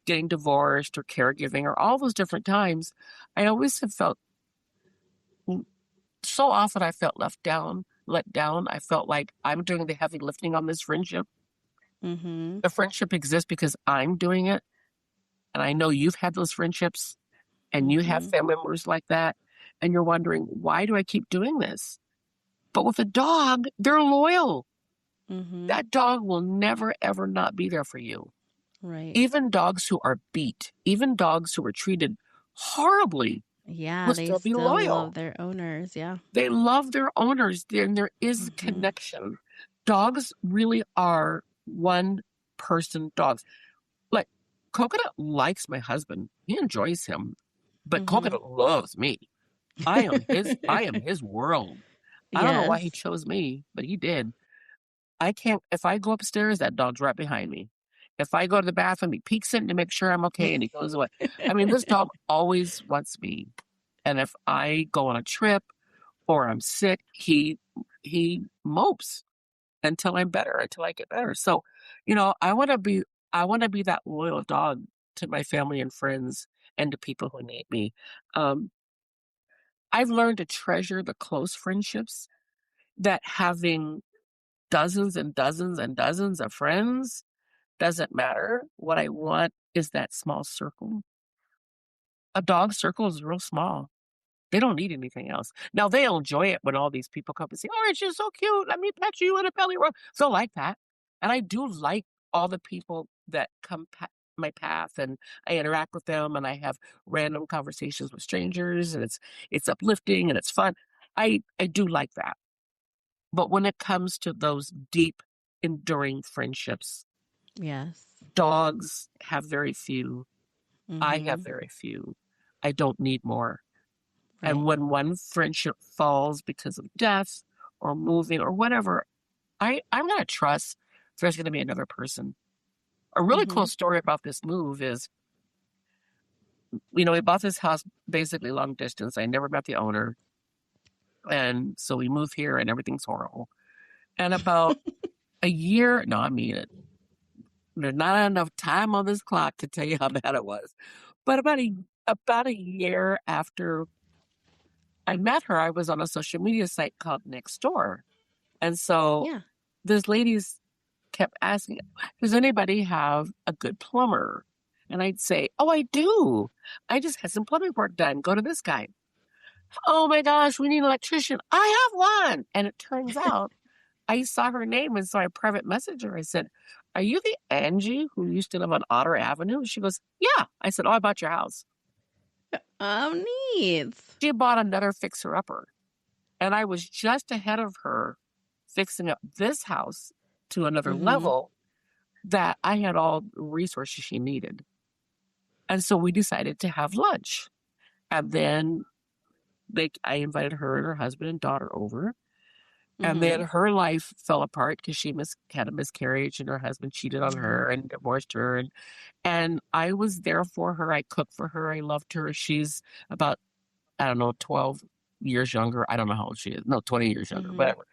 getting divorced or caregiving or all those different times. I always have felt so often I felt let down. I felt like I'm doing the heavy lifting on this friendship. Mm-hmm. The friendship exists because I'm doing it. And I know you've had those friendships and you have Mm-hmm. family members like that. And you're wondering, why do I keep doing this? But with a dog, they're loyal. Mm-hmm. That dog will never, ever not be there for you. Right. Even dogs who are beat, even dogs who are treated horribly Yeah, will they still be still love loyal. their owners. Yeah. They love their owners, and there is a Mm-hmm. connection. Dogs really are one person dogs. Like Coconut likes my husband. He enjoys him, but Coconut loves me. I am his world. I don't know why he Yes. chose me, but he did. I can't, if I go upstairs, that dog's right behind me. If I go to the bathroom, he peeks in to make sure I'm okay and he goes away. I mean, this dog always wants me. And if I go on a trip or I'm sick, he mopes until I'm better, until I get better. So, I want to be that loyal dog to my family and friends and to people who need me. Um, I've learned to treasure the close friendships that having dozens and dozens and dozens of friends doesn't matter. What I want is that small circle. A dog circle is real small. They don't need anything else. Now they'll enjoy it when all these people come and say, "Oh, it's just so cute. Let me pet you in a belly rub." So like that. And I do like all the people that come my path, and I interact with them, and I have random conversations with strangers, and it's uplifting and it's fun. I do like that. But when it comes to those deep, enduring friendships, Yes. dogs have very few. I have very few. I don't need more. Right. And when one friendship falls because of death or moving or whatever, I'm going to trust there's going to be another person. A really cool story about this move is, we bought this house basically long distance. I never met the owner. And so we moved here and everything's horrible. And about a year, no, I mean it. There's not enough time on this clock to tell you how bad it was. But about a year after I met her, I was on a social media site called Nextdoor. And so these ladies kept asking, "Does anybody have a good plumber?" And I'd say, "Oh, I do. I just had some plumbing work done. Go to this guy." "Oh my gosh, we need an electrician." "I have one." And it turns out I saw her name, and so I private messaged her. I said, "Are you the Angie who used to live on Otter Avenue?" She goes, "Yeah." I said, "Oh, I bought your house." Oh, neat. She bought another fixer-upper, and I was just ahead of her fixing up this house to another level, that I had all the resources she needed. And so we decided to have lunch. And then I invited her and her husband and daughter over. And then her life fell apart because she had a miscarriage and her husband cheated on her and divorced her. And I was there for her. I cooked for her. I loved her. She's about, I don't know, 12 years younger. I don't know how old she is. No, 20 years younger, whatever.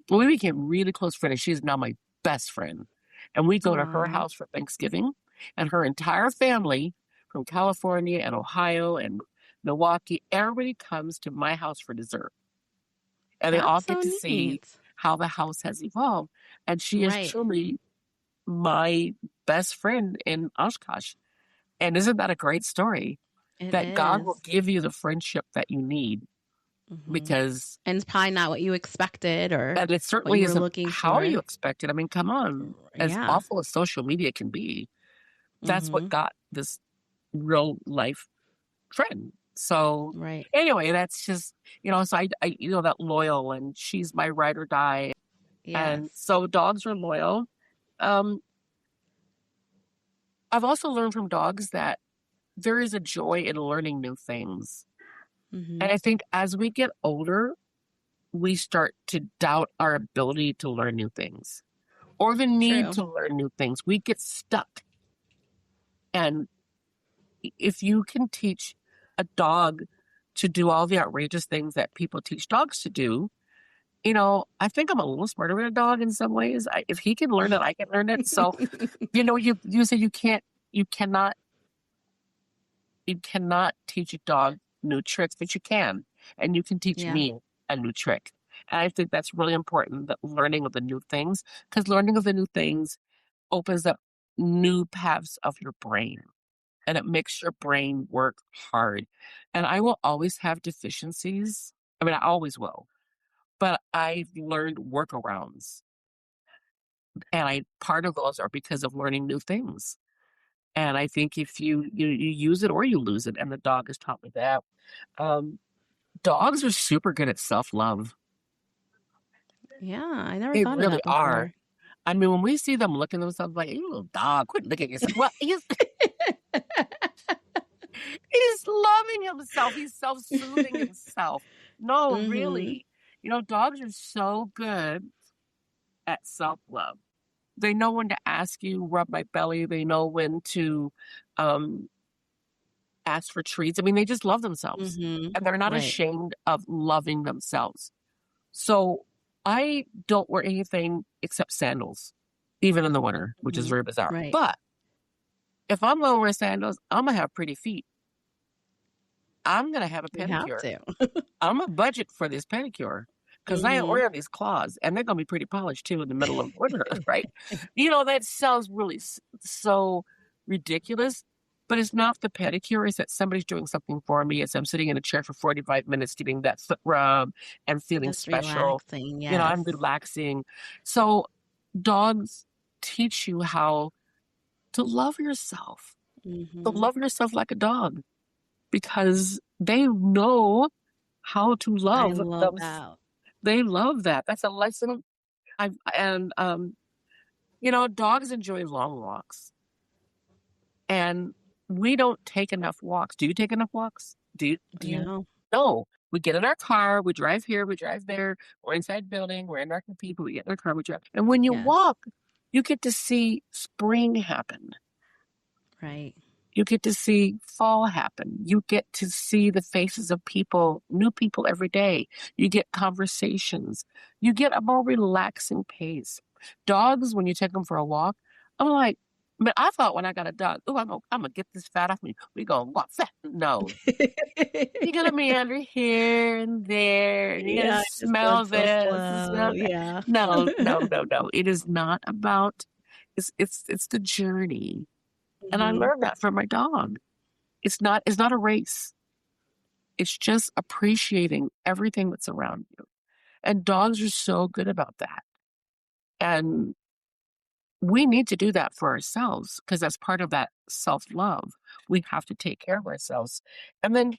We became really close friends. She's now my best friend. And we go to her house for Thanksgiving, and her entire family from California and Ohio and Milwaukee, everybody comes to my house for dessert. And they all get to see how the house has evolved. And she is truly my best friend in Oshkosh. And isn't that a great story? That God will give you the friendship that you need. Because and it's probably not what you expected, and it certainly isn't looking how for. you expected. I mean, come on. As awful as social media can be, that's what got this real life friend. So anyway, that's just, so I that loyal, and she's my ride or die. And so dogs are loyal. I've also learned from dogs that there is a joy in learning new things. And I think as we get older, we start to doubt our ability to learn new things or the need to learn new things. We get stuck. And if you can teach a dog to do all the outrageous things that people teach dogs to do, I think I'm a little smarter than a dog in some ways. If he can learn it, I can learn it. So, you say you cannot teach a dog new tricks, but you can. And you can teach me a new trick. And I think that's really important, that learning of the new things, because learning of the new things opens up new paths of your brain, and it makes your brain work hard. And I will always have deficiencies. I mean, I always will, but I've learned workarounds. And part of those are because of learning new things. And I think if you use it or you lose it, and the dog has taught me that. Dogs are super good at self-love. Yeah, I never They thought of really that before. are. I mean, when we see them looking at themselves like, "You little dog, quit looking at yourself." Well, He's loving himself. He's self-soothing himself. No, really. Dogs are so good at self-love. They know when to ask you, rub my belly. They know when to ask for treats. I mean, they just love themselves. And they're not ashamed of loving themselves. So I don't wear anything except sandals, even in the winter, which is very bizarre. Right. But if I'm going to wear sandals, I'm going to have pretty feet. I'm going to have a pedicure. You have to. I'm going to budget for this pedicure because I ain't wearing these claws, and they're going to be pretty polished too in the middle of winter, right? That sounds really so ridiculous, but it's not the pedicure. It's that somebody's doing something for me as I'm sitting in a chair for 45 minutes getting that foot rub and feeling Just special. relaxing, yes. I'm relaxing. So dogs teach you how to love yourself, to love yourself like a dog, because they know how to love I love that. They love that. That's a lesson. Dogs enjoy long walks, and we don't take enough walks. Do you take enough walks? Do you? No. We get in our car, we drive here, we drive there, we're inside building, we're interacting with people, we get in our car, we drive. And when you walk, you get to see spring happen. Right. You get to see fall happen. You get to see the faces of people, new people every day. You get conversations. You get a more relaxing pace. Dogs, when you take them for a walk, I'm like, man, I thought when I got a dog, I'm gonna get this fat off me. We go walk fat. No, you're gonna meander here and there, and you're gonna smell this. And smell that. No. It is not about. It's the journey. And I learned that from my dog. It's not a race. It's just appreciating everything that's around you. And dogs are so good about that. And we need to do that for ourselves because that's part of that self-love. We have to take care of ourselves. And then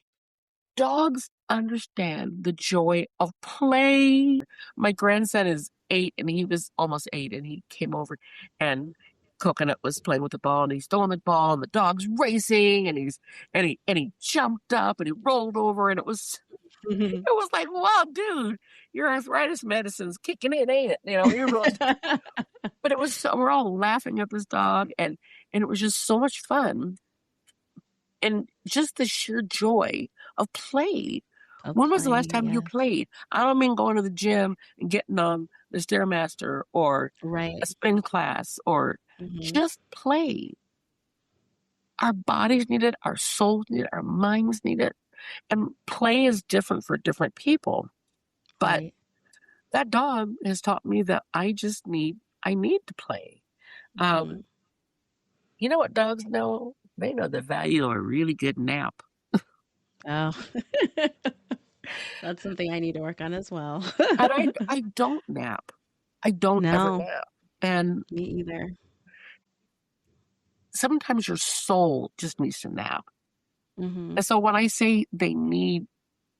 dogs understand the joy of play. My grandson is 8 and he was almost 8 and he came over and Coconut was playing with the ball and he's throwing the ball and the dog's racing and he jumped up and he rolled over and it was like, wow, dude, your arthritis medicine's kicking in, ain't it? But it was so, we're all laughing at this dog and it was just so much fun. And just the sheer joy of play. When was the last time you played? I don't mean going to the gym and getting on the Stairmaster or a spin class or just play. Our bodies need it. Our souls need it. Our minds need it. And play is different for different people. But that dog has taught me that I need to play. You know what dogs know? They know the value of a really good nap. Oh, that's something I need to work on as well. And I don't nap. I don't ever nap. And me either. Sometimes your soul just needs to nap. And so when I say they need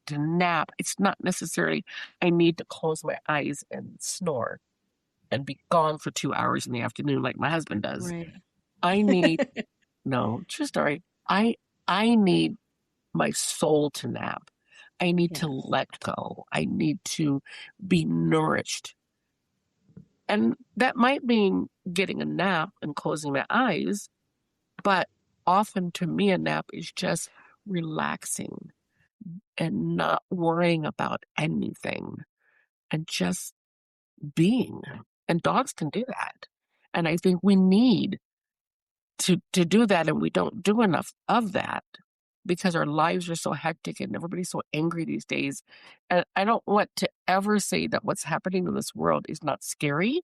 to nap, it's not necessarily I need to close my eyes and snore and be gone for 2 hours in the afternoon like my husband does. Right. I need, no, true story. I need my soul to nap. I need to let go. I need to be nourished. And that might mean getting a nap and closing my eyes, but often to me, a nap is just relaxing and not worrying about anything and just being. And dogs can do that. And I think we need to do that, and we don't do enough of that because our lives are so hectic and everybody's so angry these days. And I don't want to ever say that what's happening in this world is not scary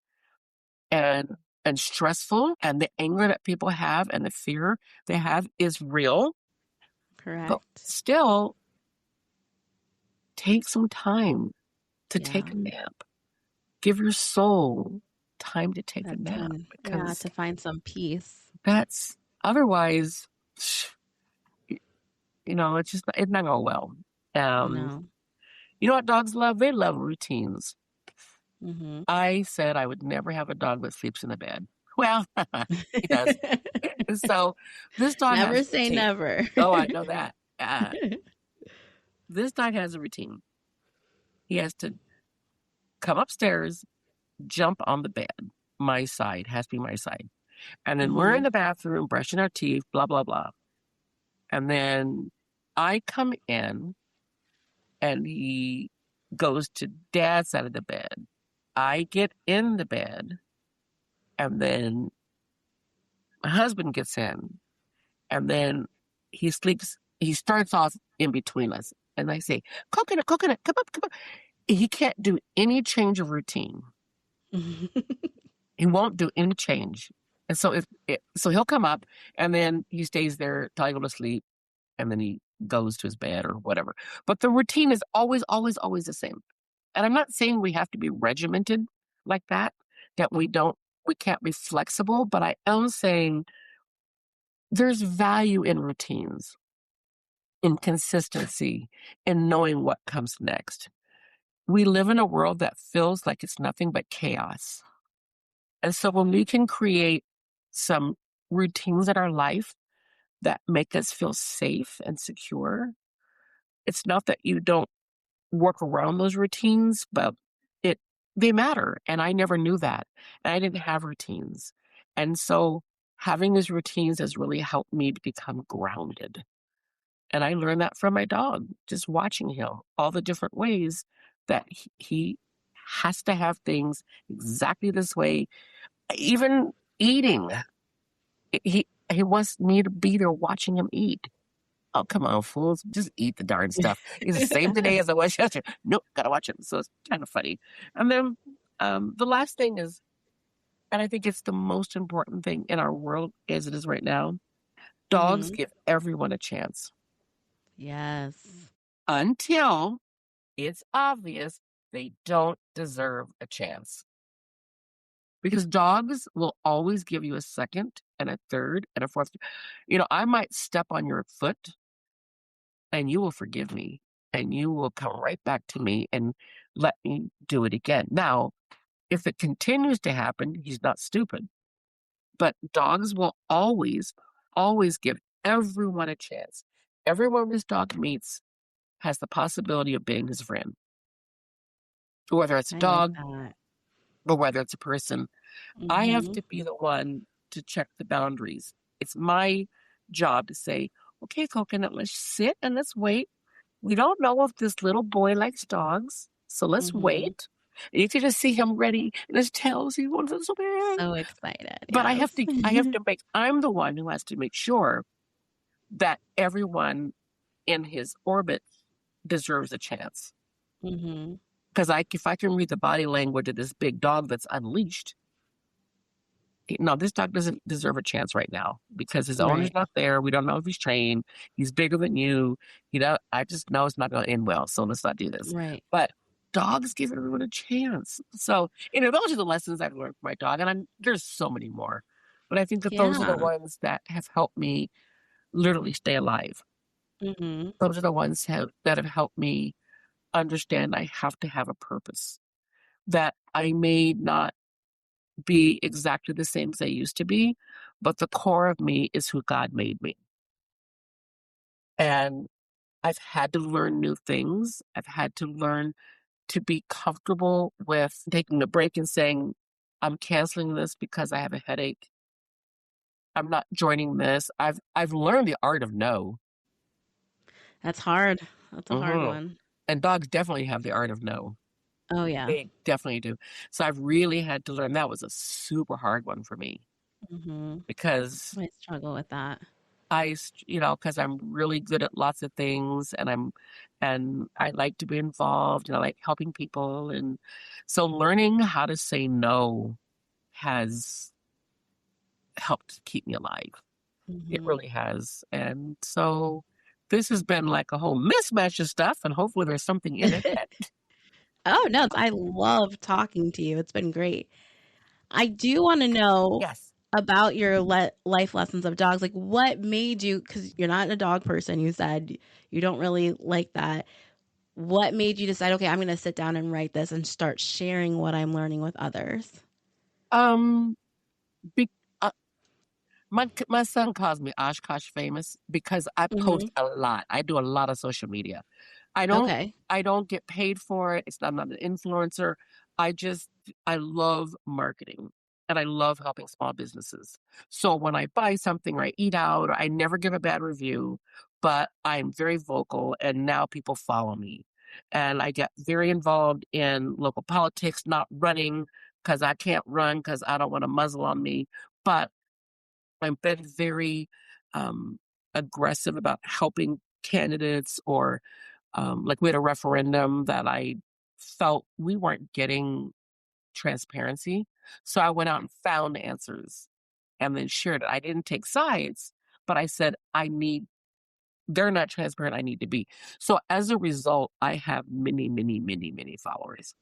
and stressful, and the anger that people have and the fear they have is real. Correct. But still, take some time to take a nap. Give your soul time to take a nap. Because to find some peace. That's otherwise, it's just it's not going well. No. You know what dogs love? They love routines. I said I would never have a dog that sleeps in the bed. Well, he does. So this dog has Never a say routine. never. Oh, I know that. This dog has a routine. He has to come upstairs, jump on the bed, my side, has to be my side. And then we're in the bathroom brushing our teeth, blah, blah, blah. And then I come in and he goes to dad's side of the bed. I get in the bed and then my husband gets in and then he sleeps. He starts off in between us. And I say, Coconut, Coconut, come up, come up. He can't do any change of routine. He won't do any change. And so so he'll come up and then he stays there till I go to sleep and then he goes to his bed or whatever. But the routine is always, always, always the same. And I'm not saying we have to be regimented like that we can't be flexible, but I am saying there's value in routines, in consistency, in knowing what comes next. We live in a world that feels like it's nothing but chaos. And so when we can create some routines in our life that make us feel safe and secure, it's not that you don't work around those routines, but they matter. And I never knew that. And I didn't have routines. And so having these routines has really helped me to become grounded. And I learned that from my dog, just watching him, all the different ways that he has to have things exactly this way. Even eating, he wants me to be there watching him eat. Oh, come on, fools. Just eat the darn stuff. It's the same today as it was yesterday. Nope, gotta watch it. So it's kind of funny. And then the last thing is, and I think it's the most important thing in our world as it is right now, dogs give everyone a chance. Yes. Until it's obvious they don't deserve a chance. Because dogs will always give you a second and a third and a fourth. I might step on your foot and you will forgive me and you will come right back to me and let me do it again. Now, if it continues to happen, he's not stupid. But dogs will always, always give everyone a chance. Everyone this dog meets has the possibility of being his friend. Whether it's a dog or whether it's a person. I have to be the one to check the boundaries. It's my job to say, okay, Coconut, let's sit and let's wait. We don't know if this little boy likes dogs, so let's wait. And you can just see him ready and his tails. He wants it so bad. So excited. But yes. I'm the one who has to make sure that everyone in his orbit deserves a chance. Because if I can read the body language of this big dog that's unleashed, no, this dog doesn't deserve a chance right now because his owner's not there. We don't know if he's trained. He's bigger than you. I just know it's not going to end well. So let's not do this. Right. But dogs give everyone a chance. So, those are the lessons I've learned from my dog. And there's so many more. But I think that those are the ones that have helped me literally stay alive. Those are the ones that have helped me understand I have to have a purpose. That I may not be exactly the same as I used to be, but the core of me is who God made me. And I've had to learn new things. I've had to learn to be comfortable with taking a break and saying, I'm canceling this because I have a headache. I'm not joining this. I've learned the art of no. That's hard. That's a hard one. And dogs definitely have the art of no. Oh, yeah. They definitely do. So I've really had to learn. That was a super hard one for me. Because I struggle with that. Because I'm really good at lots of things and I like to be involved and I like helping people. And so learning how to say no has helped keep me alive. It really has. And so this has been like a whole mismatch of stuff and hopefully there's something in it. Oh, no, I love talking to you. It's been great. I do want to know about your life lessons of dogs. Like, what made you, because you're not a dog person, you said you don't really like that. What made you decide, okay, I'm going to sit down and write this and start sharing what I'm learning with others? Be, uh, my son calls me Oshkosh famous because I post a lot. I do a lot of social media. I don't Okay. I don't get paid for it. I'm not an influencer. I just I love marketing and I love helping small businesses. So when I buy something or I eat out, I never give a bad review, but I'm very vocal and now people follow me. And I get very involved in local politics, not running because I can't run because I don't want a muzzle on me. But I've been very aggressive about helping candidates or like we had a referendum that I felt we weren't getting transparency. So I went out and found answers and then shared it. I didn't take sides, but I said, they're not transparent. I need to be. So as a result, I have many, many, many, many followers.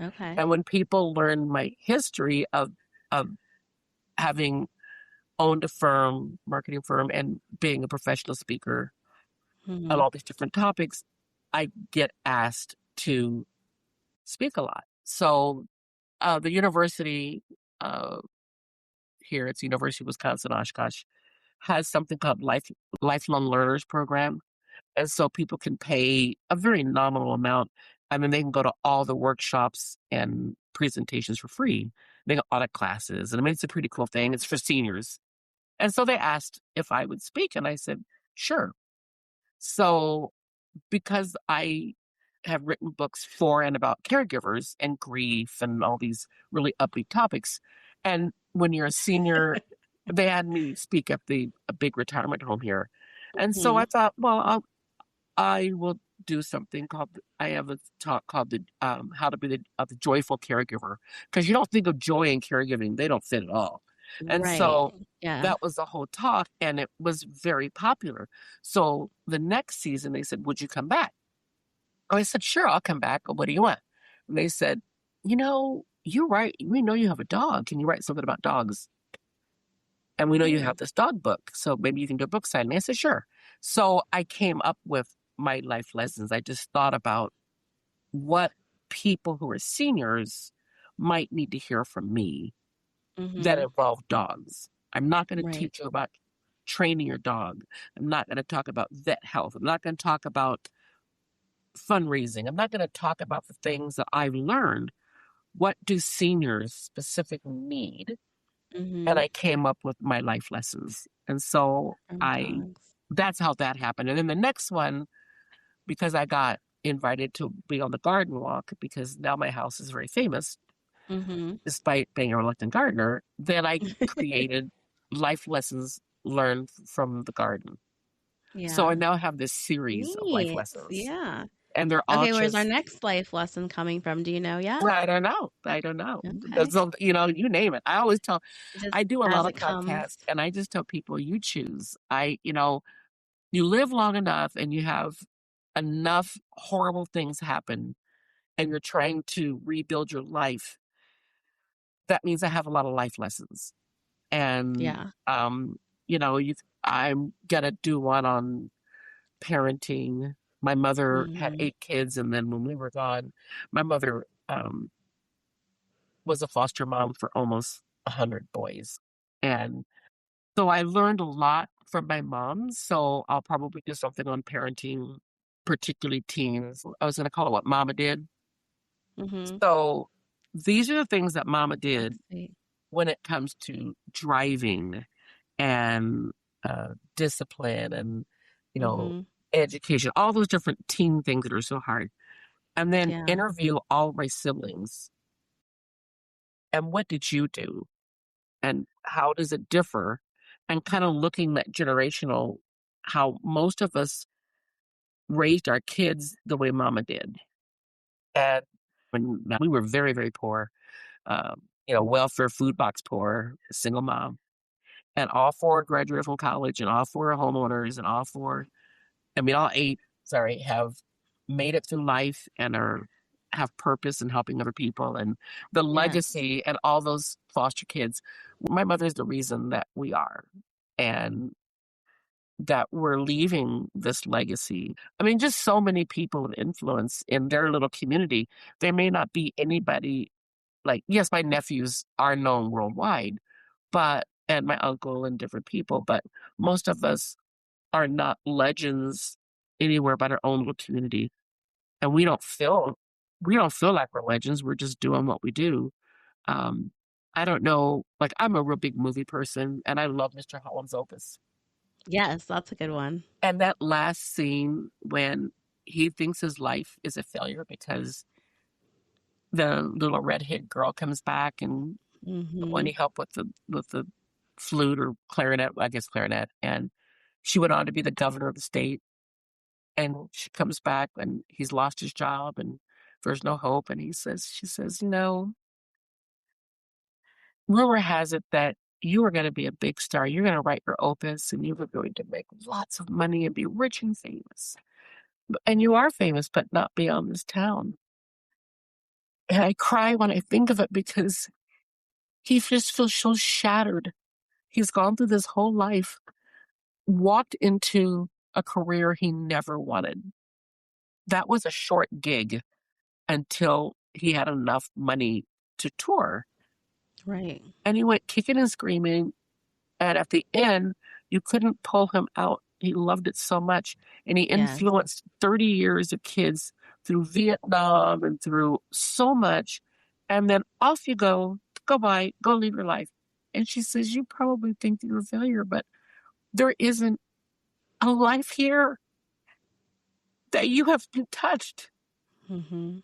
Okay. And when people learn my history of having owned a firm, marketing firm, and being a professional speaker on Mhm. all these different topics, I get asked to speak a lot. So the university here, it's University of Wisconsin Oshkosh, has something called Lifelong Learners Program. And so people can pay a very nominal amount. I mean, they can go to all the workshops and presentations for free. They got audit classes. And I mean, it's a pretty cool thing. It's for seniors. And so they asked if I would speak, and I said, sure. So because I have written books for and about caregivers and grief and all these really upbeat topics. And when you're a senior, they had me speak at a big retirement home here. And so I Mhm. thought, well, I will do something called, I have a talk called how to be the joyful caregiver. Because you don't think of joy and caregiving, they don't fit at all. And Right. so Yeah. that was the whole talk, and it was very popular. So the next season, they said, would you come back? I said, sure, I'll come back. What do you want? And they said, you're right. We know you have a dog. Can you write something about dogs? And we know you have Mm. this dog book. So maybe you can do a book signing. I said, sure. So I came up with my life lessons. I just thought about what people who are seniors might need to hear from me that Mhm. involve dogs. I'm not going to Right. teach you about training your dog. I'm not going to talk about vet health. I'm not going to talk about fundraising. I'm not going to talk about the things that I've learned. What do seniors specifically need? And Mhm. I came up with my life lessons. And so From dogs. that's how that happened. And then the next one, because I got invited to be on the garden walk, because now my house is very famous, Mhm. despite being a reluctant gardener, then I created life lessons learned from the garden. So I Yeah. now have this series of life Neat. lessons, Yeah. and they're all Okay, where's our just next life lesson coming from? Do you know yet? I don't know. I don't know. Okay. That's all, you name it. I always tell, Just I do a as lot of it comes. podcasts and I just tell people you choose. You live long enough and you have enough horrible things happen and you're trying to rebuild your life. That means I have a lot of life lessons. And, Yeah. I'm going to do one on parenting. My mother had Mhm. 8 kids. And then when we were gone, my mother, was a foster mom for almost 100 boys. And so I learned a lot from my mom. So I'll probably do something on parenting, particularly teens. I was going to call it what Mama did. Mhm. So these are the things that Mama That's did sweet. when it comes to driving and discipline and, you know, Mhm. education, all those different teen things that are so hard. And then Yeah. interview all my siblings. And what did you do? And how does it differ? And kind of looking at generational, how most of us raised our kids the way mama did. And when we were very, very poor, welfare food box poor, single mom, and all four graduated from college and all four are homeowners and all eight, sorry, have made it through life and have purpose in helping other people and the Yes. legacy and all those foster kids. My mother is the reason that we are and that we're leaving this legacy. I mean, just so many people of influence in their little community. There may not be anybody like, yes, my nephews are known worldwide, and my uncle and different people, but most of us are not legends anywhere but our own little community. And we don't feel like we're legends. We're just doing what we do. Um, I don't know, like I'm a real big movie person and I love Mr. Holland's Opus. Yes, that's a good one. And that last scene when he thinks his life is a failure because the little redhead girl comes back and wanting help with the flute or clarinet, I guess clarinet, and she went on to be the governor of the state. And she comes back and he's lost his job and there's no hope. And she says, rumor has it that you are going to be a big star. You're going to write your opus and you are going to make lots of money and be rich and famous. And you are famous, but not beyond this town. And I cry when I think of it because he just feels so shattered. He's gone through this whole life, walked into a career he never wanted. That was a short gig until he had enough money to tour. Right. And he went kicking and screaming. And at the end, you couldn't pull him out. He loved it so much. And he influenced 30 years of kids through Vietnam and through so much. And then off you go, bye, go live your life. And she says, you probably think you're a failure, but there isn't a life here that you have been touched. Mm-hmm.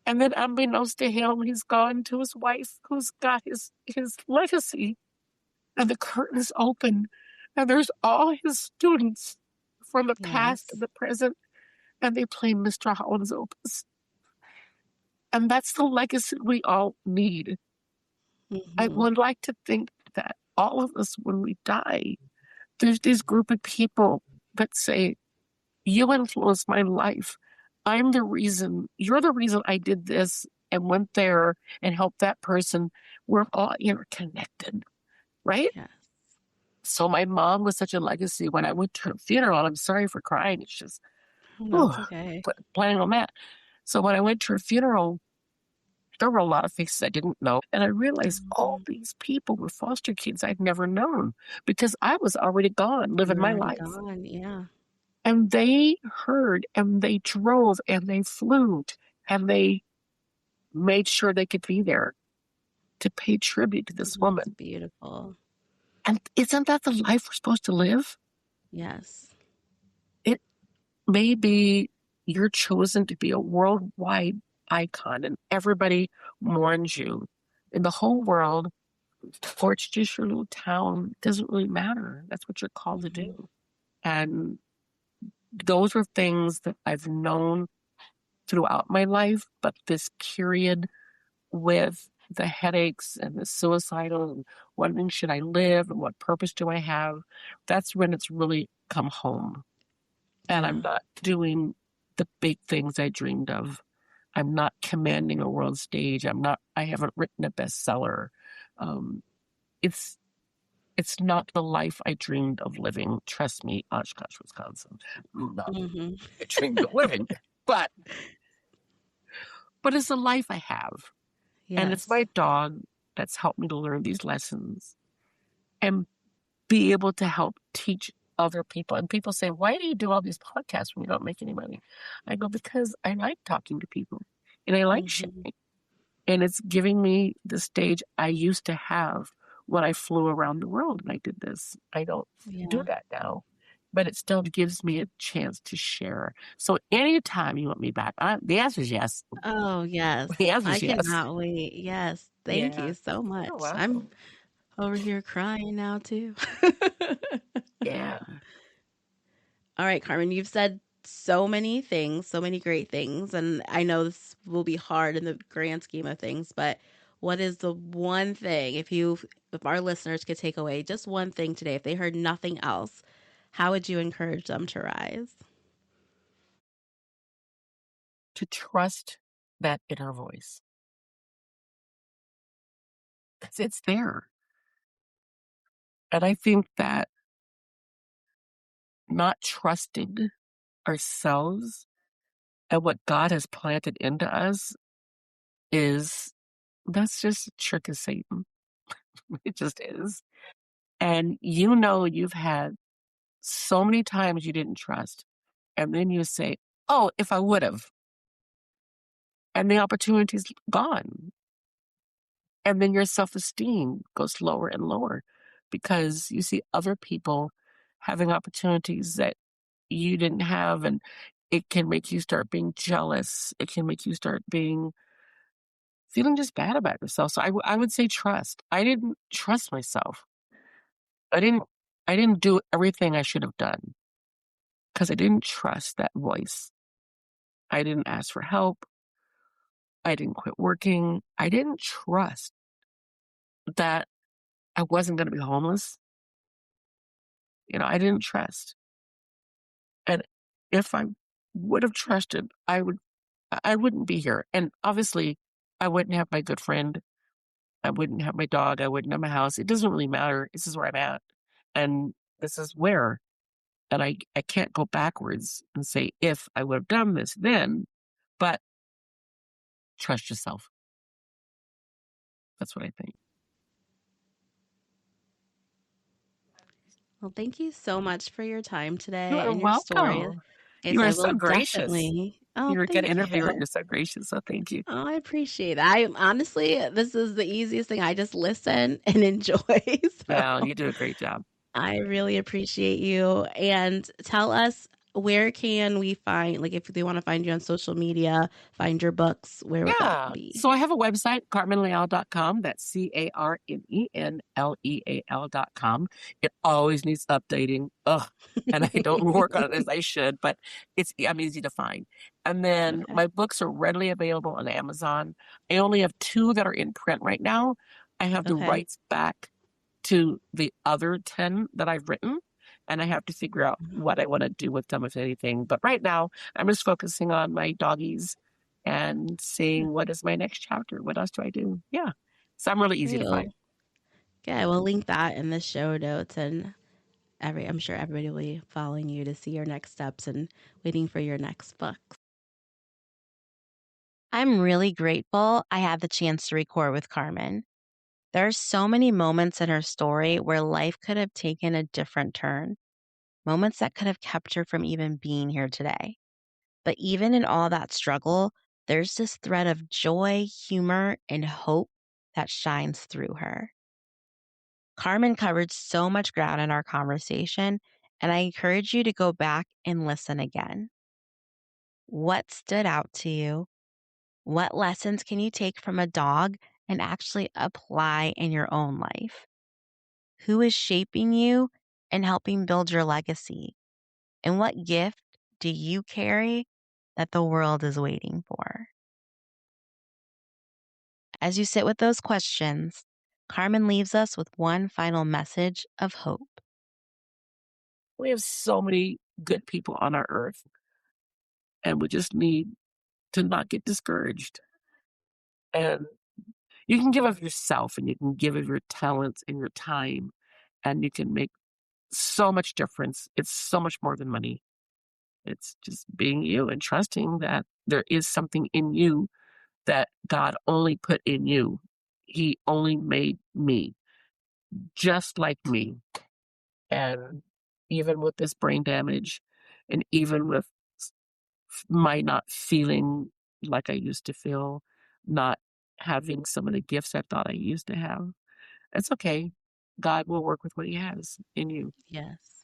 And then unbeknownst to him, he's gone to his wife who's got his legacy. And the curtain's open. And there's all his students from the past and the present. And they play Mr. Holland's Opus. And that's the legacy we all need. I would like to think that all of us, when we die, there's this group of people that say, you influenced my life. You're the reason I did this and went there and helped that person. We're all interconnected, right? Yes. So my mom was such a legacy. When I went to her funeral, I'm sorry for crying. It's just, No, it's okay. planning on that. So when I went to her funeral, there were a lot of faces I didn't know. And I realized all these people were foster kids I'd never known because I was already gone, living my life. Gone, yeah. And they heard and they drove and they flew and they made sure they could be there to pay tribute to this woman. That's beautiful. And isn't that the life we're supposed to live? Yes. It may be you're chosen to be a worldwide icon and everybody mourns you in the whole world, or it's just your little town. It doesn't really matter. That's what you're called to do. And those are things that I've known throughout my life, but this period with the headaches and the suicidal and wondering should I live and what purpose do I have, that's when it's really come home. And I'm not doing the big things I dreamed of. I'm not commanding a world stage. I haven't written a bestseller. It's not the life I dreamed of living. Trust me, Oshkosh, Wisconsin. Not I dreamed of living, but it's the life I have. Yes. And it's my dog that's helped me to learn these lessons and be able to help teach other people. And people say, why do you do all these podcasts when you don't make any money? I go, because I like talking to people and I like sharing. And it's giving me the stage I used to have when I flew around the world and I did this. I don't do that now, but it still gives me a chance to share. So anytime you want me back, the answer is yes. Oh, yes. The answer is yes. I cannot wait. Yes. Thank you so much. I'm over here crying now too. Yeah. All right, Carmen, you've said so many things, so many great things, and I know this will be hard in the grand scheme of things, but what is the one thing, if our listeners could take away just one thing today, if they heard nothing else, how would you encourage them to rise? To trust that inner voice. Because it's there. And I think that not trusting ourselves and what God has planted into us that's just a trick of Satan. It just is. And you've had so many times you didn't trust. And then you say, oh, if I would have. And the opportunity's gone. And then your self-esteem goes lower and lower because you see other people having opportunities that you didn't have. And it can make you start being jealous. It can make you start feeling just bad about yourself. So I would say trust. I didn't trust myself. I didn't I didn't do everything I should have done because I didn't trust that voice. I didn't ask for help. I didn't quit working. I didn't trust that I wasn't going to be homeless. I didn't trust. And if I would have trusted, I wouldn't be here. And obviously, I wouldn't have my good friend. I wouldn't have my dog. I wouldn't have my house. It doesn't really matter. This is where I'm at. And this is where. And I can't go backwards and say, if I would have done this then, but trust yourself. That's what I think. Well, thank you so much for your time You today are and your story. welcome. Yes, You are I so will gracious. definitely. Oh, You're a good thank interviewer. you. You're so gracious. So thank you. Oh, I appreciate that. I honestly, this is the easiest thing. I just listen and enjoy. Well, So you do a great job. I really appreciate you. And tell us, where can we find, like, if they want to find you on social media, find your books, where would that Yeah. be? So I have a website, carmenleal.com. That's CarmenLeal.com. It always needs updating. Ugh. And I don't work on it as I should, but I'm easy to find. And then Okay. my books are readily available on Amazon. I only have 2 that are in print right now. I have the Okay. rights back to the other 10 that I've written, and I have to figure out Mhm. what I want to do with them, if anything. But right now, I'm just focusing on my doggies and Yeah, seeing what is my next chapter. What else do I do? Yeah. So I'm really easy great. to Well, find. yeah, we'll link that in the show notes, and I'm sure everybody will be following you to see your next steps and waiting for your next book. I'm really grateful I had the chance to record with Carmen. There are so many moments in her story where life could have taken a different turn, moments that could have kept her from even being here today. But even in all that struggle, there's this thread of joy, humor, and hope that shines through her. Carmen covered so much ground in our conversation, and I encourage you to go back and listen again. What stood out to you? What lessons can you take from a dog and actually apply in your own life? Who is shaping you and helping build your legacy? And what gift do you carry that the world is waiting for? As you sit with those questions, Carmen leaves us with one final message of hope. We have so many good people on our earth, and we just need to not get discouraged. And you can give of yourself, and you can give of your talents and your time, and you can make so much difference. It's so much more than money. It's just being you and trusting that there is something in you that God only put in you. He only made me just like me. And even with this brain damage, and even with my not feeling like I used to feel, not having some of the gifts I thought I used to have, it's okay. God will work with what He has in you. Yes.